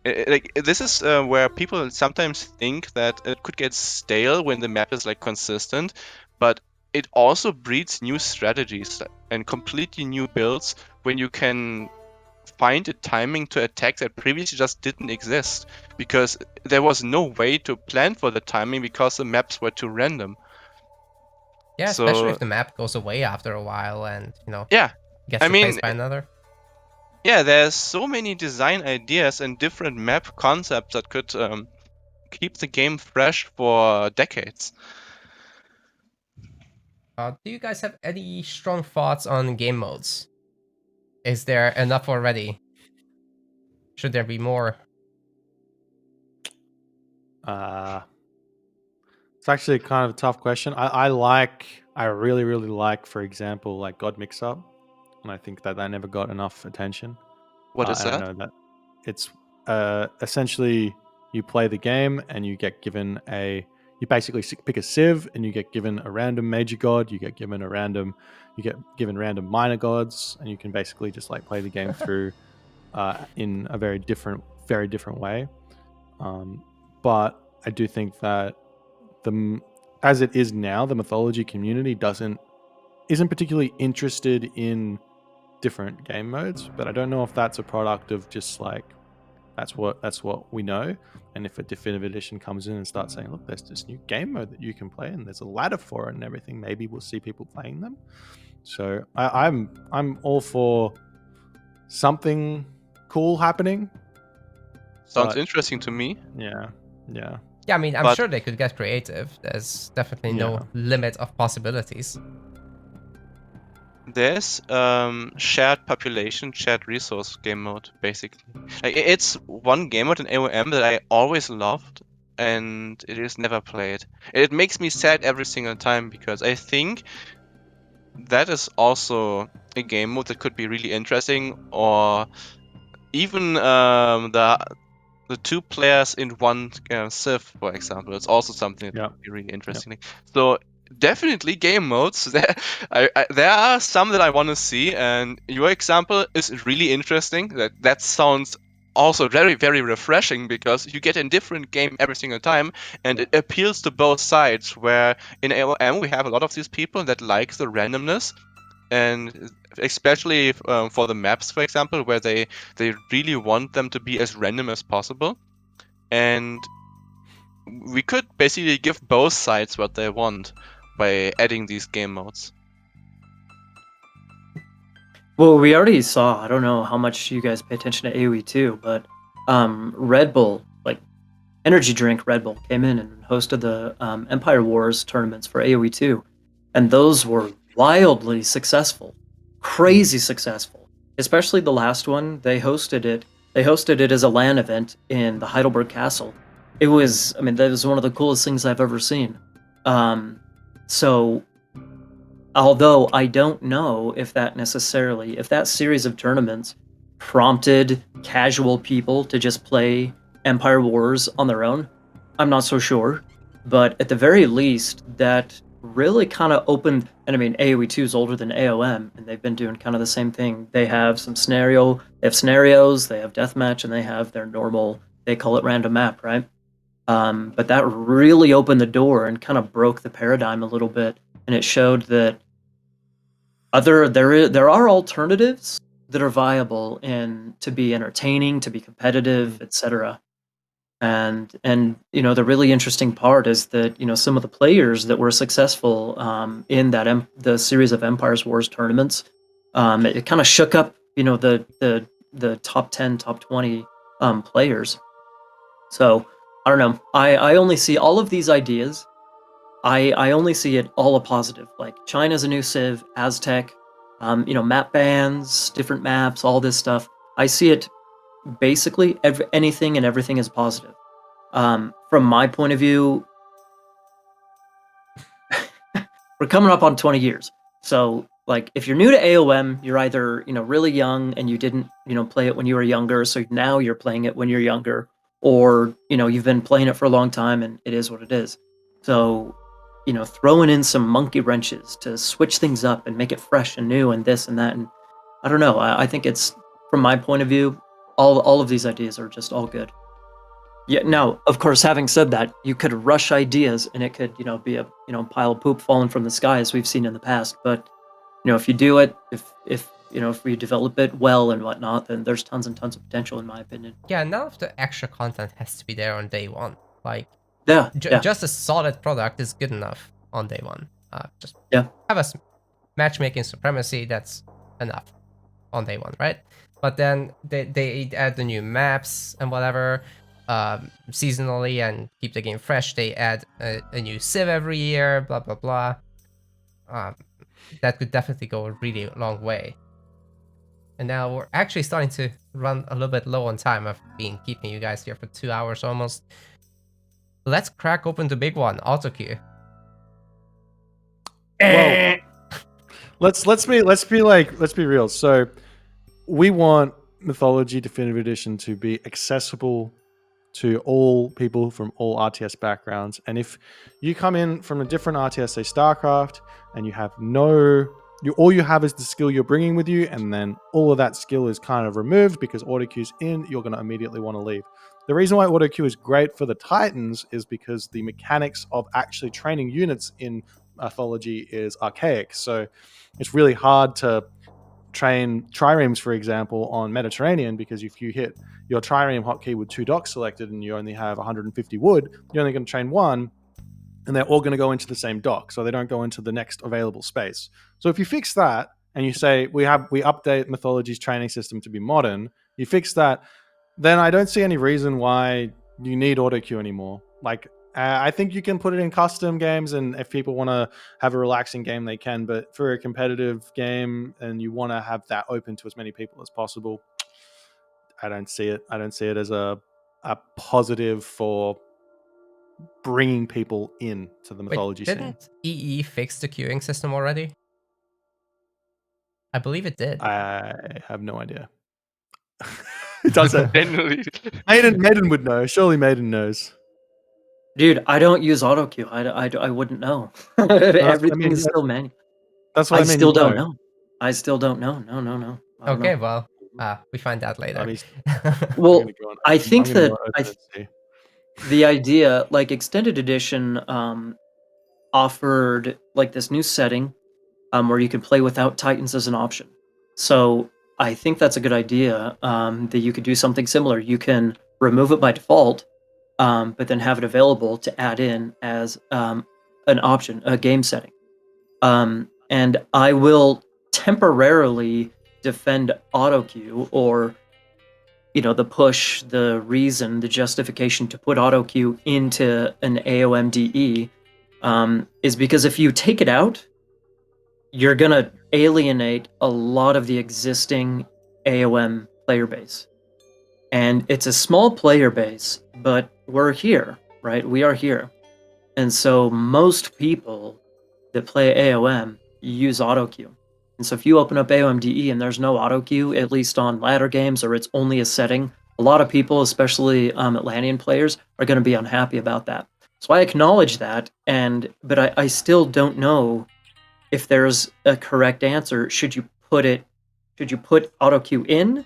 Like, this is where people sometimes think that it could get stale when the map is like consistent, but it also breeds new strategies and completely new builds when you can find a timing to attack that previously just didn't exist, because there was no way to plan for the timing because the maps were too random. Yeah, especially So if the map goes away after a while and, yeah, gets I mean, replaced by another. yeah, there's so many design ideas and different map concepts that could keep the game fresh for decades. Do you guys have any strong thoughts on game modes? Is there enough already? Should there be more? It's actually kind of a tough question. I really, really like, for example, like God Mix Up, and I think that never got enough attention. What is And I that? know that it's essentially you play the game and you get given you basically pick a civ and you get given a random major god, you get given random minor gods, and you can basically just like play the game through in a very different way. But I do think that as it is now, the mythology community isn't particularly interested in different game modes. But I don't know if that's a product of just like that's what we know. And if a definitive edition comes in and starts saying, look, there's this new game mode that you can play and there's a ladder for it and everything, maybe we'll see people playing them. So I'm all for something cool happening. Sounds But interesting to me. yeah. Yeah, I mean, I'm But sure they could get creative. There's definitely Yeah. no limit of possibilities. there's shared population, shared resource game mode, basically. Like, it's one game mode in AOM that I always loved, and it is never played. It makes me sad every single time, because I think that is also a game mode that could be really interesting, or even the two players in one civ, for example. It's also something that Yeah. would be really interesting. So definitely game modes. There are some that I want to see, and your example is really interesting. That sounds also very, very refreshing, because you get a different game every single time, and it appeals to both sides. Where in AOM we have a lot of these people that like the randomness, and especially for the maps, for example, where they really want them to be as random as possible. And we could basically give both sides what they want by adding these game modes. Well, we already saw. I don't know how much you guys pay attention to AoE too, but Red Bull, like energy drink Red Bull, came in and hosted the Empire Wars tournaments for AoE 2, and those were wildly successful, crazy successful. Especially the last one, they hosted it. They hosted it as a LAN event in the Heidelberg Castle. It was, I mean, that was one of the coolest things I've ever seen. So, although I don't know if that series of tournaments prompted casual people to just play Empire Wars on their own, I'm not so sure. But at the very least, that really kind of opened. And I mean, AoE 2 is older than AOM, and they've been doing kind of the same thing. They have scenarios, they have deathmatch, and they have their normal, they call it random map, right? But that really opened the door and kind of broke the paradigm a little bit, and it showed that there are alternatives that are viable and to be entertaining, to be competitive, etc. And the really interesting part is that some of the players that were successful in the series of Empires Wars tournaments, it kind of shook up the top 10, top 20 players. So I don't know. I only see all of these ideas. I only see it all a positive. Like China's a new civ, Aztec, map bans, different maps, all this stuff. I see it basically anything and everything is positive. From my point of view, we're coming up on 20 years. So, like, if you're new to AOM, you're either, really young and you didn't, play it when you were younger. So now you're playing it when you're younger, or, you've been playing it for a long time and it is what it is. So, throwing in some monkey wrenches to switch things up and make it fresh and new and this and that. And I don't know. I think it's, from my point of view, all of these ideas are just all good. Yeah. Now, of course, having said that, you could rush ideas, and it could, be a pile of poop falling from the sky, as we've seen in the past. But if you do it, if we develop it well and whatnot, then there's tons and tons of potential, in my opinion. Yeah, none of the extra content has to be there on day one. Like, Yeah. just a solid product is good enough on day one. Just Yeah. have a matchmaking supremacy, that's enough on day one, right? But then they add the new maps and whatever seasonally and keep the game fresh. They add a new civ every year, blah blah blah. That could definitely go a really long way. And now we're actually starting to run a little bit low on time. I've been keeping you guys here for 2 hours almost. Let's crack open the big one, Autoqueue. Well, let's be real. So we want Mythology Definitive Edition to be accessible to all people from all RTS backgrounds. And if you come in from a different RTS, say StarCraft, and you have all you have is the skill you're bringing with you, and then all of that skill is kind of removed because Autoqueue's in, you're going to immediately want to leave. The reason why Autoqueue is great for the Titans is because the mechanics of actually training units in Mythology is archaic. So it's really hard to train triremes, for example, on Mediterranean, because if you hit your trireme hotkey with 2 docks selected and you only have 150 wood, you're only going to train one, and they're all going to go into the same dock, so they don't go into the next available space. So if you fix that and you say we update Mythology's training system to be modern, you fix that, then I don't see any reason why you need Autoqueue anymore. Like, I think you can put it in custom games, and if people want to have a relaxing game, they can. But for a competitive game, and you want to have that open to as many people as possible, I don't see it. I don't see it as a positive for bringing people in to the Mythology scene. Didn't EE fix the queuing system already? I believe it did. I have no idea. It does it. Genuinely. Maiden would know. Surely Maiden knows. Dude, I don't use Autoqueue. I wouldn't know. what I Everything mean, is still manual. That's what I I mean. still You don't know. know. I still don't know. No. I don't Okay, know. well, we find out later. I'm Well, gonna go on. I think I'm gonna go that on OpenSea. the idea, like extended edition, offered like this new setting where you can play without Titans as an option. So I think that's a good idea. That you could do something similar. You can remove it by default, but then have it available to add in as an option, a game setting. And I will temporarily defend Autoqueue, or the push, the reason, the justification to put Autoqueue into an AOMDE, is because if you take it out, you're gonna alienate a lot of the existing AOM player base. And it's a small player base, but we're here, right? We are here. And so most people that play AOM use Autoqueue. And so if you open up AOMDE and there's no Autoqueue, at least on ladder games, or it's only a setting, a lot of people, especially Atlantean players, are going to be unhappy about that. So I acknowledge that, but I still don't know if there's a correct answer. Should you put Autoqueue in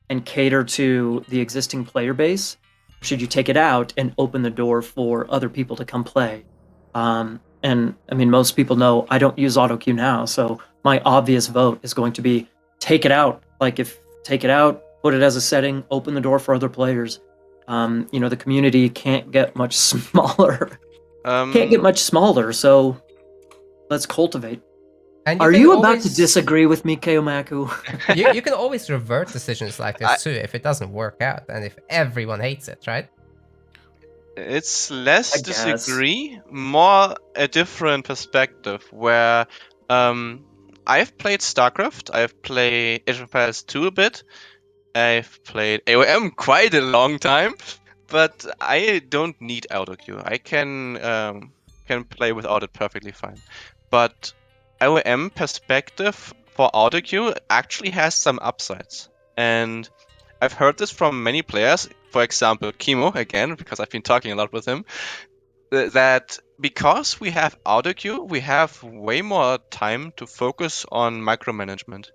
and cater to the existing player base? Should you take it out and open the door for other people to come play? And I mean, most people know I don't use Autoqueue now, so my obvious vote is going to be take it out. Like, take it out, put it as a setting, open the door for other players. The community can't get much smaller. Can't get much smaller, so let's cultivate. And Are can you about to always- disagree with me, Keomaku? you can always revert decisions like this too if it doesn't work out and if everyone hates it, right? It's less I guess. disagree, more a different perspective. Where I've played StarCraft, I've played Age of Empires 2 a bit, I've played AOM quite a long time, but I don't need Autoqueue. I can play without it perfectly fine. But AOM perspective for Autoqueue actually has some upsides, and I've heard this from many players. For example, Kimo again, because I've been talking a lot with him. That because we have Autoqueue, we have way more time to focus on micromanagement.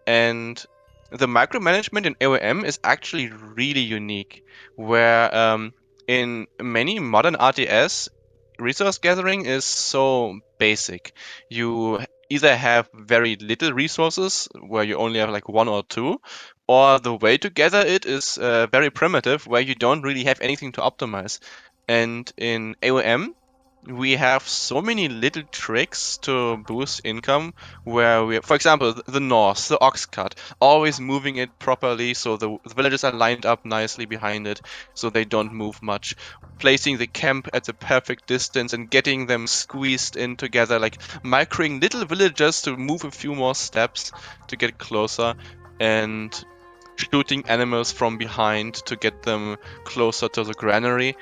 And the micromanagement in AOM is actually really unique, where in many modern RTS, resource gathering is so basic. You either have very little resources, where you only have like one or two, or the way to gather it is very primitive, where you don't really have anything to optimize. And in AOM, we have so many little tricks to boost income, where we, for example, the North, the ox cut, always moving it properly so the villages are lined up nicely behind it so they don't move much. Placing the camp at the perfect distance and getting them squeezed in together, like microing little villages to move a few more steps to get closer, and shooting animals from behind to get them closer to the granary.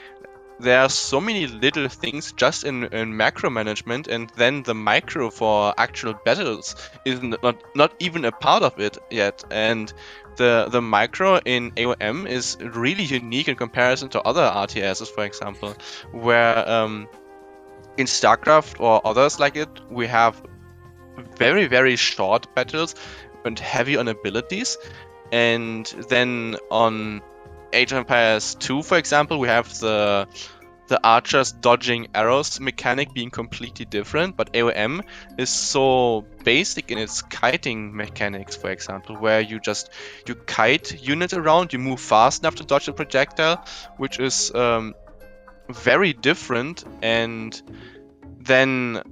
There are so many little things just in macro management, and then the micro for actual battles is not even a part of it yet. And the micro in AOM is really unique in comparison to other RTSs, for example, where in StarCraft or others like it, we have very, very short battles and heavy on abilities. And then on Age of Empires 2, for example, we have the archers dodging arrows mechanic being completely different, but AOM is so basic in its kiting mechanics, for example, where you kite units around, you move fast enough to dodge a projectile, which is very different. And then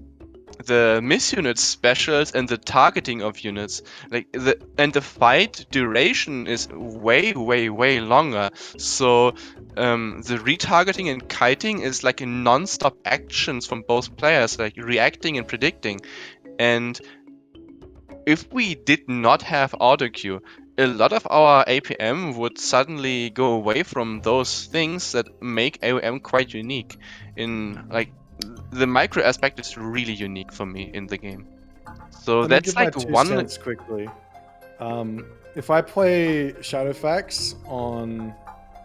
the miss unit specials and the targeting of units, the fight duration is way longer. So the retargeting and kiting is like a non-stop actions from both players, like reacting and predicting. And if we did not have Autoqueue, a lot of our APM would suddenly go away from those things that make AOM quite unique. In like the micro aspect is really unique for me in the game. So Let me that's give my like 2 cents quickly. If I play Shadowfax on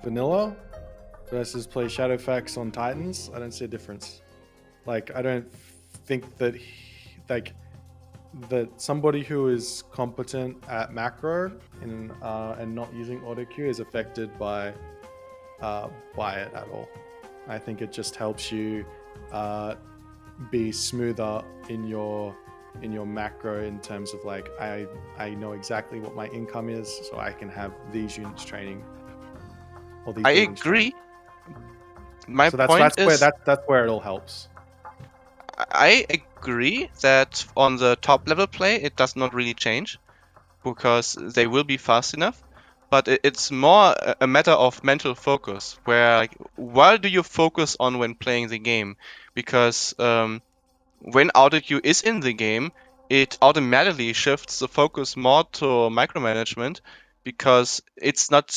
vanilla versus play Shadowfax on Titans, I don't see a difference. Like, I don't think that that somebody who is competent at macro and not using Autoqueue is affected by it at all. I think it just helps you be smoother in your macro in terms of like I know exactly what my income is, so I can have these units training or these I buildings training. agree. My So point is, that's where it all helps. I agree that on the top level play, it does not really change because they will be fast enough. But it's more a matter of mental focus, where like, what do you focus on when playing the game? Because when Autoqueue is in the game, it automatically shifts the focus more to micromanagement because it's not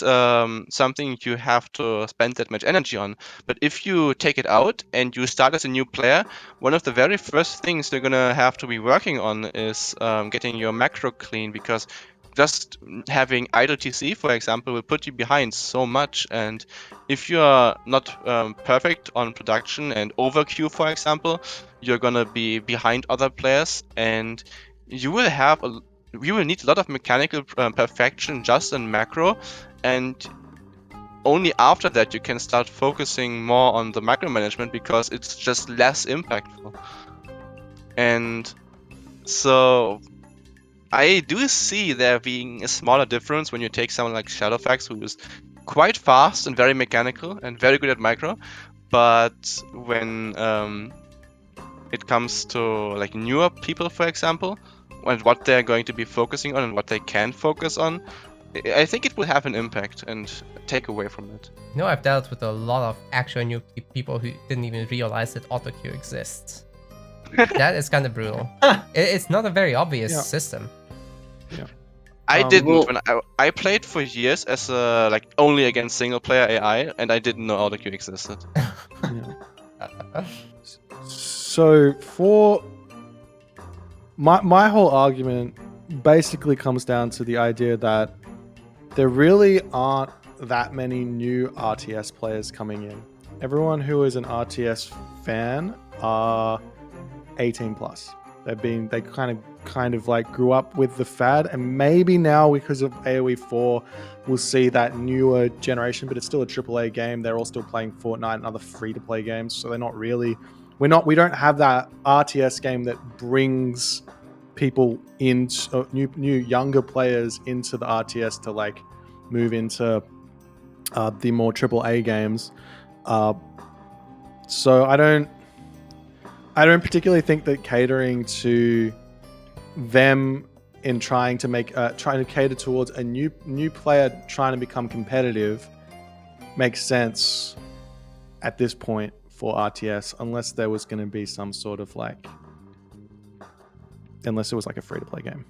something you have to spend that much energy on. But if you take it out and you start as a new player, one of the very first things you're gonna have to be working on is getting your macro clean, because just having idle TC, for example, will put you behind so much. And if you are not perfect on production and overqueue, for example, you're gonna be behind other players, and you will have you will need a lot of mechanical perfection just in macro, and only after that you can start focusing more on the micromanagement because it's just less impactful. And so I do see there being a smaller difference when you take someone like Shadowfax, who is quite fast and very mechanical and very good at micro, but when it comes to like newer people, for example, and what they're going to be focusing on and what they can focus on, I think it will have an impact and take away from it. You know, I've dealt with a lot of actual new people who didn't even realize that Autoqueue exists. That is kind of brutal. It's not a very obvious system. Yeah. I didn't. well- When I played for years as like only against single player AI, and I didn't know Autoqueue existed. So for my whole argument basically comes down to the idea that there really aren't that many new RTS players coming in. Everyone who is an RTS fan are 18 plus. They kind of like grew up with the fad, and maybe now because of AoE 4 we'll see that newer generation, but it's still a AAA game. They're all still playing Fortnite and other free-to-play games, so they're not really we don't have that RTS game that brings people into new younger players into the RTS to like move into the more AAA games. So I don't particularly think that catering to them in trying to cater towards a new player trying to become competitive makes sense at this point for RTS, unless there was going to be some sort of unless it was like a free-to-play game.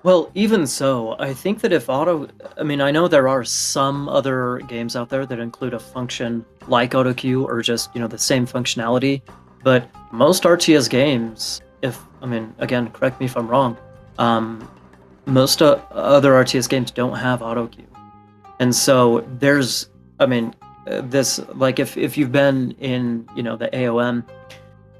Well, even so, I think that I know there are some other games out there that include a function like Autoqueue or just, the same functionality, but most RTS games, again, correct me if I'm wrong, most other RTS games don't have Autoqueue. And so there's, this, like if you've been in, the AOM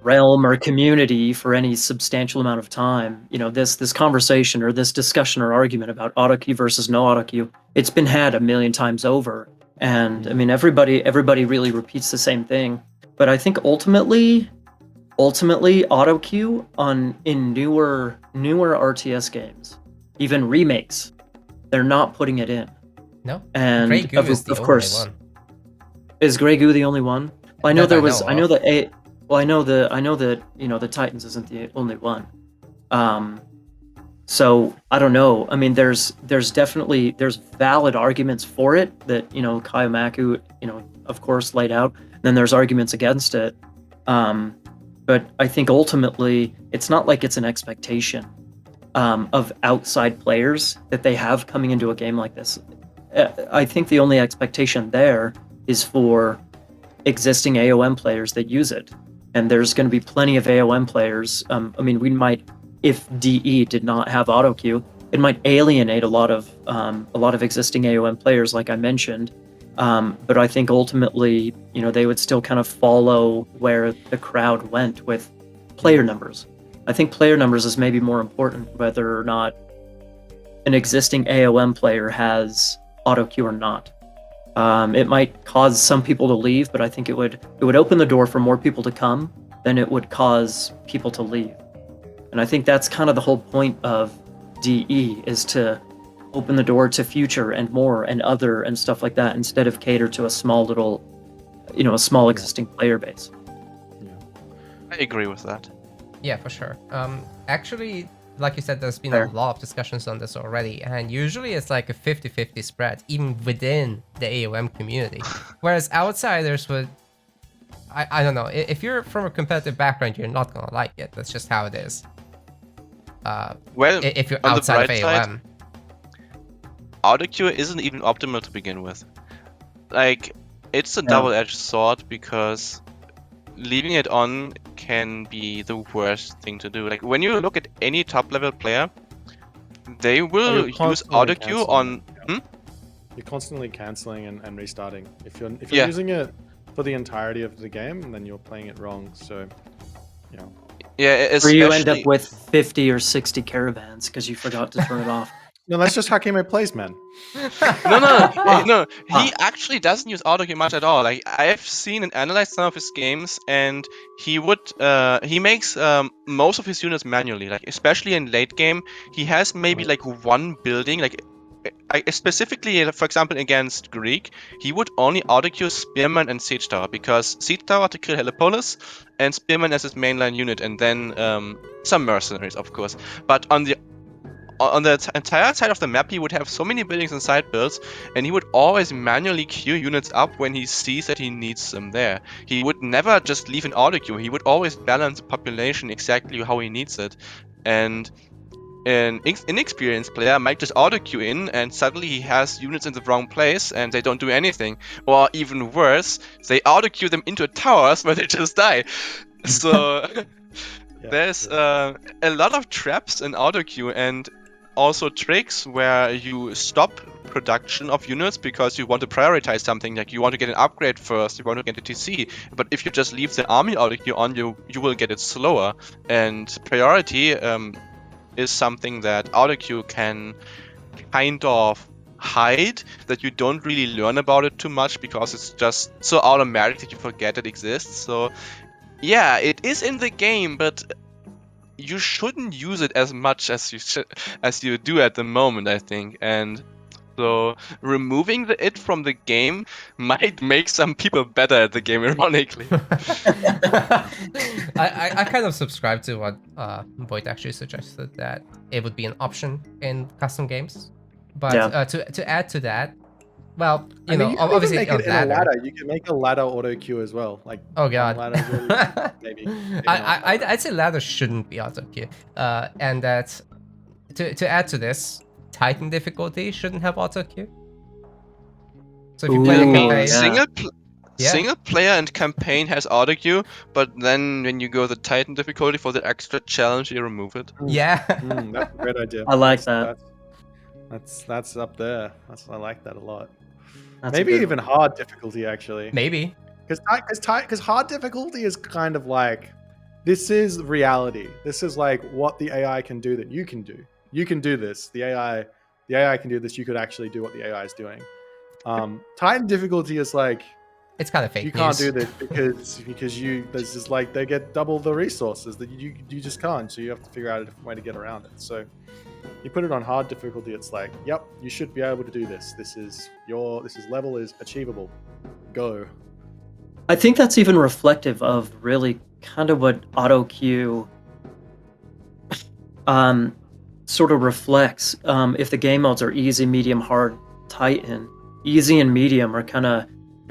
realm or community for any substantial amount of time, this conversation or this discussion or argument about Autoqueue versus no Autoqueue, it's been had a million times over. And everybody really repeats the same thing. But I think ultimately Autoqueue in newer RTS games, even remakes, they're not putting it in. No, And Grey Goo is the of only course, one. is Grey Goo the only one? Well, I know That there I was. know I know of. that I know that the Titans isn't the only one. So I don't know. I mean, there's definitely valid arguments for it that Kayamaku of course laid out. And then there's arguments against it. But I think ultimately it's not like it's an expectation of outside players that they have coming into a game like this. I think the only expectation there is for existing AOM players that use it, and there's going to be plenty of AOM players. We might if DE did not have Autoqueue, it might alienate a lot of existing AOM players, like I mentioned. But I think ultimately, they would still kind of follow where the crowd went with player numbers. I think player numbers is maybe more important whether or not an existing AOM player has Autoqueue or not. It might cause some people to leave, but I think it would open the door for more people to come than it would cause people to leave. And I think that's kind of the whole point of DE, is to open the door to future and more and other and stuff like that, instead of cater to a small little, a small existing player base. I agree with that. Yeah, for sure. Actually, like you said, there's been Fair. a lot of discussions on this already, and usually it's like a 50-50 spread, even within the AOM community. Whereas outsiders would, I don't know, if you're from a competitive background, you're not gonna like it. That's just how it is. Well, If you're on the outside of bright side, AOM. Autoqueue isn't even optimal to begin with. Like, it's a double-edged sword because leaving it on can be the worst thing to do. Like, when you look at any top-level player, they will you're use constantly Autoqueue canceling on... You're constantly canceling and restarting. If you're Yeah. using it for the entirety of the game, then you're playing it wrong. So, Yeah, Or especially... you end up with 50 or 60 caravans because you forgot to turn it off. no, that's just how Hakime plays, man. No. He actually doesn't use Autoqueue much at all. Like, I've seen and analyzed some of his games, and he makes most of his units manually. Like, especially in late game, he has maybe like one building. Like, specifically, for example, against Greek, he would only Autoqueue Spearman and Siege Tower, because Siege Tower to kill Helepolis, and Spearman as his mainline unit, and then some mercenaries, of course. But on the entire side of the map, he would have so many buildings and side builds, and he would always manually queue units up when he sees that he needs them there. He would never just leave an auto queue. He would always balance the population exactly how he needs it. And an inexperienced player might just auto queue in, and suddenly he has units in the wrong place and they don't do anything. Or even worse, they auto queue them into towers where they just die. So there's a lot of traps in auto queue, and also tricks where you stop production of units because you want to prioritize something, like you want to get an upgrade first, you want to get a TC, but if you just leave the army auto queue on, you will get it slower. And priority is something that auto queue can kind of hide, that you don't really learn about it too much because it's just so automatic that you forget it exists. So yeah, it is in the game, but you shouldn't use it as much as you do at the moment, I think. And so removing it from the game might make some people better at the game, ironically. I kind of subscribe to what Boit actually suggested, that it would be an option in custom games. But Yeah. To add to that, well, you can even obviously make on it in a ladder. ladder. You can make a ladder auto queue as well. Like, Oh god. on ladder as well, maybe. I'd say ladder shouldn't be auto queue, and that to add to this, Titan difficulty shouldn't have auto queue. So if you play the Ooh, campaign, yeah. Single player and campaign has auto queue, but then when you go the Titan difficulty for the extra challenge, you remove it. yeah. That's a great idea. I like that. That's up there. I like that a lot. That's a Maybe good even one. hard difficulty, actually. Maybe. Because hard difficulty is kind of like, this is reality. This is like what the AI can do that you can do. You can do this. The AI can do this. You could actually do what the AI is doing. Titan difficulty is like, It's kind of fake you news. can't do this because there's just like, they get double the resources that you just can't. So you have to figure out a different way to get around it. So you put it on hard difficulty, it's like, yep, you should be able to do this. This is level is achievable. Go. I think that's even reflective of really kind of what Autoqueue sort of reflects. If the game modes are easy, medium, hard, Titan, easy and medium are kind of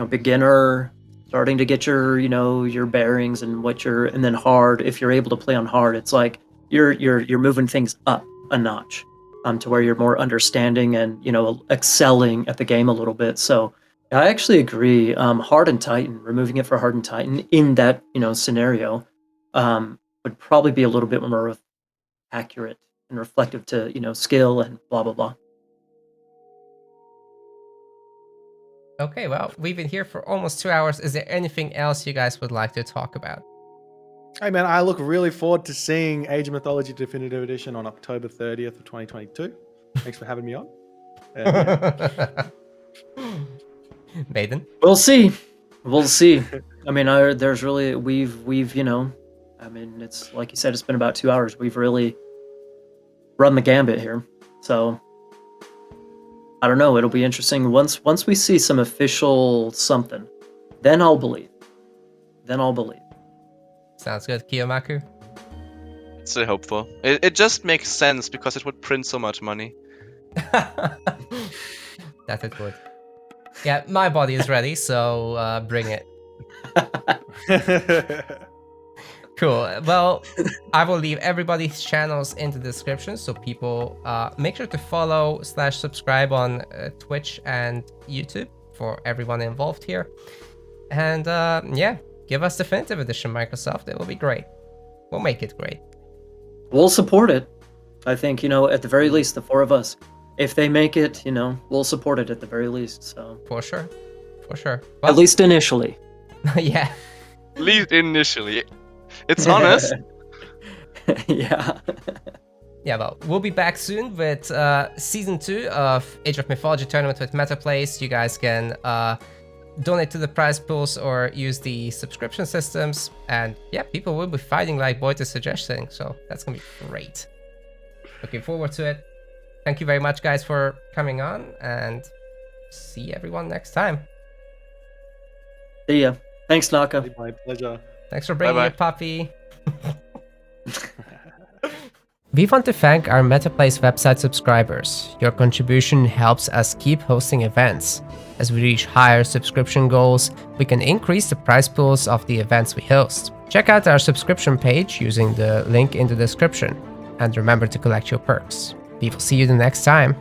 beginner, starting to get your bearings and and then hard. If you're able to play on hard, it's like you're moving things up a notch, to where you're more understanding and excelling at the game a little bit. So I actually agree. Hard and Titan, removing it for hard and Titan in that scenario, would probably be a little bit more accurate and reflective to, skill and blah blah blah. Okay, well, we've been here for almost 2 hours. Is there anything else you guys would like to talk about? Hey man, I look really forward to seeing Age of Mythology Definitive Edition on October 30th of 2022. Thanks for having me on. And, Maiden? We'll see. We'll see. I mean, there's really we've I mean, it's like you said, it's been about 2 hours. We've really run the gambit here. So I don't know. It'll be interesting once we see some official something. Then I'll believe. Sounds good. Kiyomaku? Still hopeful. It just makes sense because it would print so much money. That it would. Yeah, my body is ready, so bring it. Cool. Well, I will leave everybody's channels in the description, so people make sure to follow/subscribe on Twitch and YouTube for everyone involved here. And yeah, give us Definitive Edition, Microsoft. It will be great. We'll make it great. We'll support it. I think, at the very least, the four of us. If they make it, we'll support it at the very least. So For sure. Well, at least initially. yeah. At least initially. It's honest. Yeah. Yeah, well, we'll be back soon with Season 2 of Age of Mythology Tournament with Meta Plays. You guys can donate to the prize pools or use the subscription systems. And yeah, people will be fighting like Boit is suggesting, so that's going to be great. Looking forward to it. Thank you very much, guys, for coming on, and see everyone next time. See ya. Thanks, Naka. My pleasure. Thanks for bringing Bye-bye. your puppy. We want to thank our MetaPlays website subscribers. Your contribution helps us keep hosting events. As we reach higher subscription goals, we can increase the prize pools of the events we host. Check out our subscription page using the link in the description, and remember to collect your perks. We will see you the next time.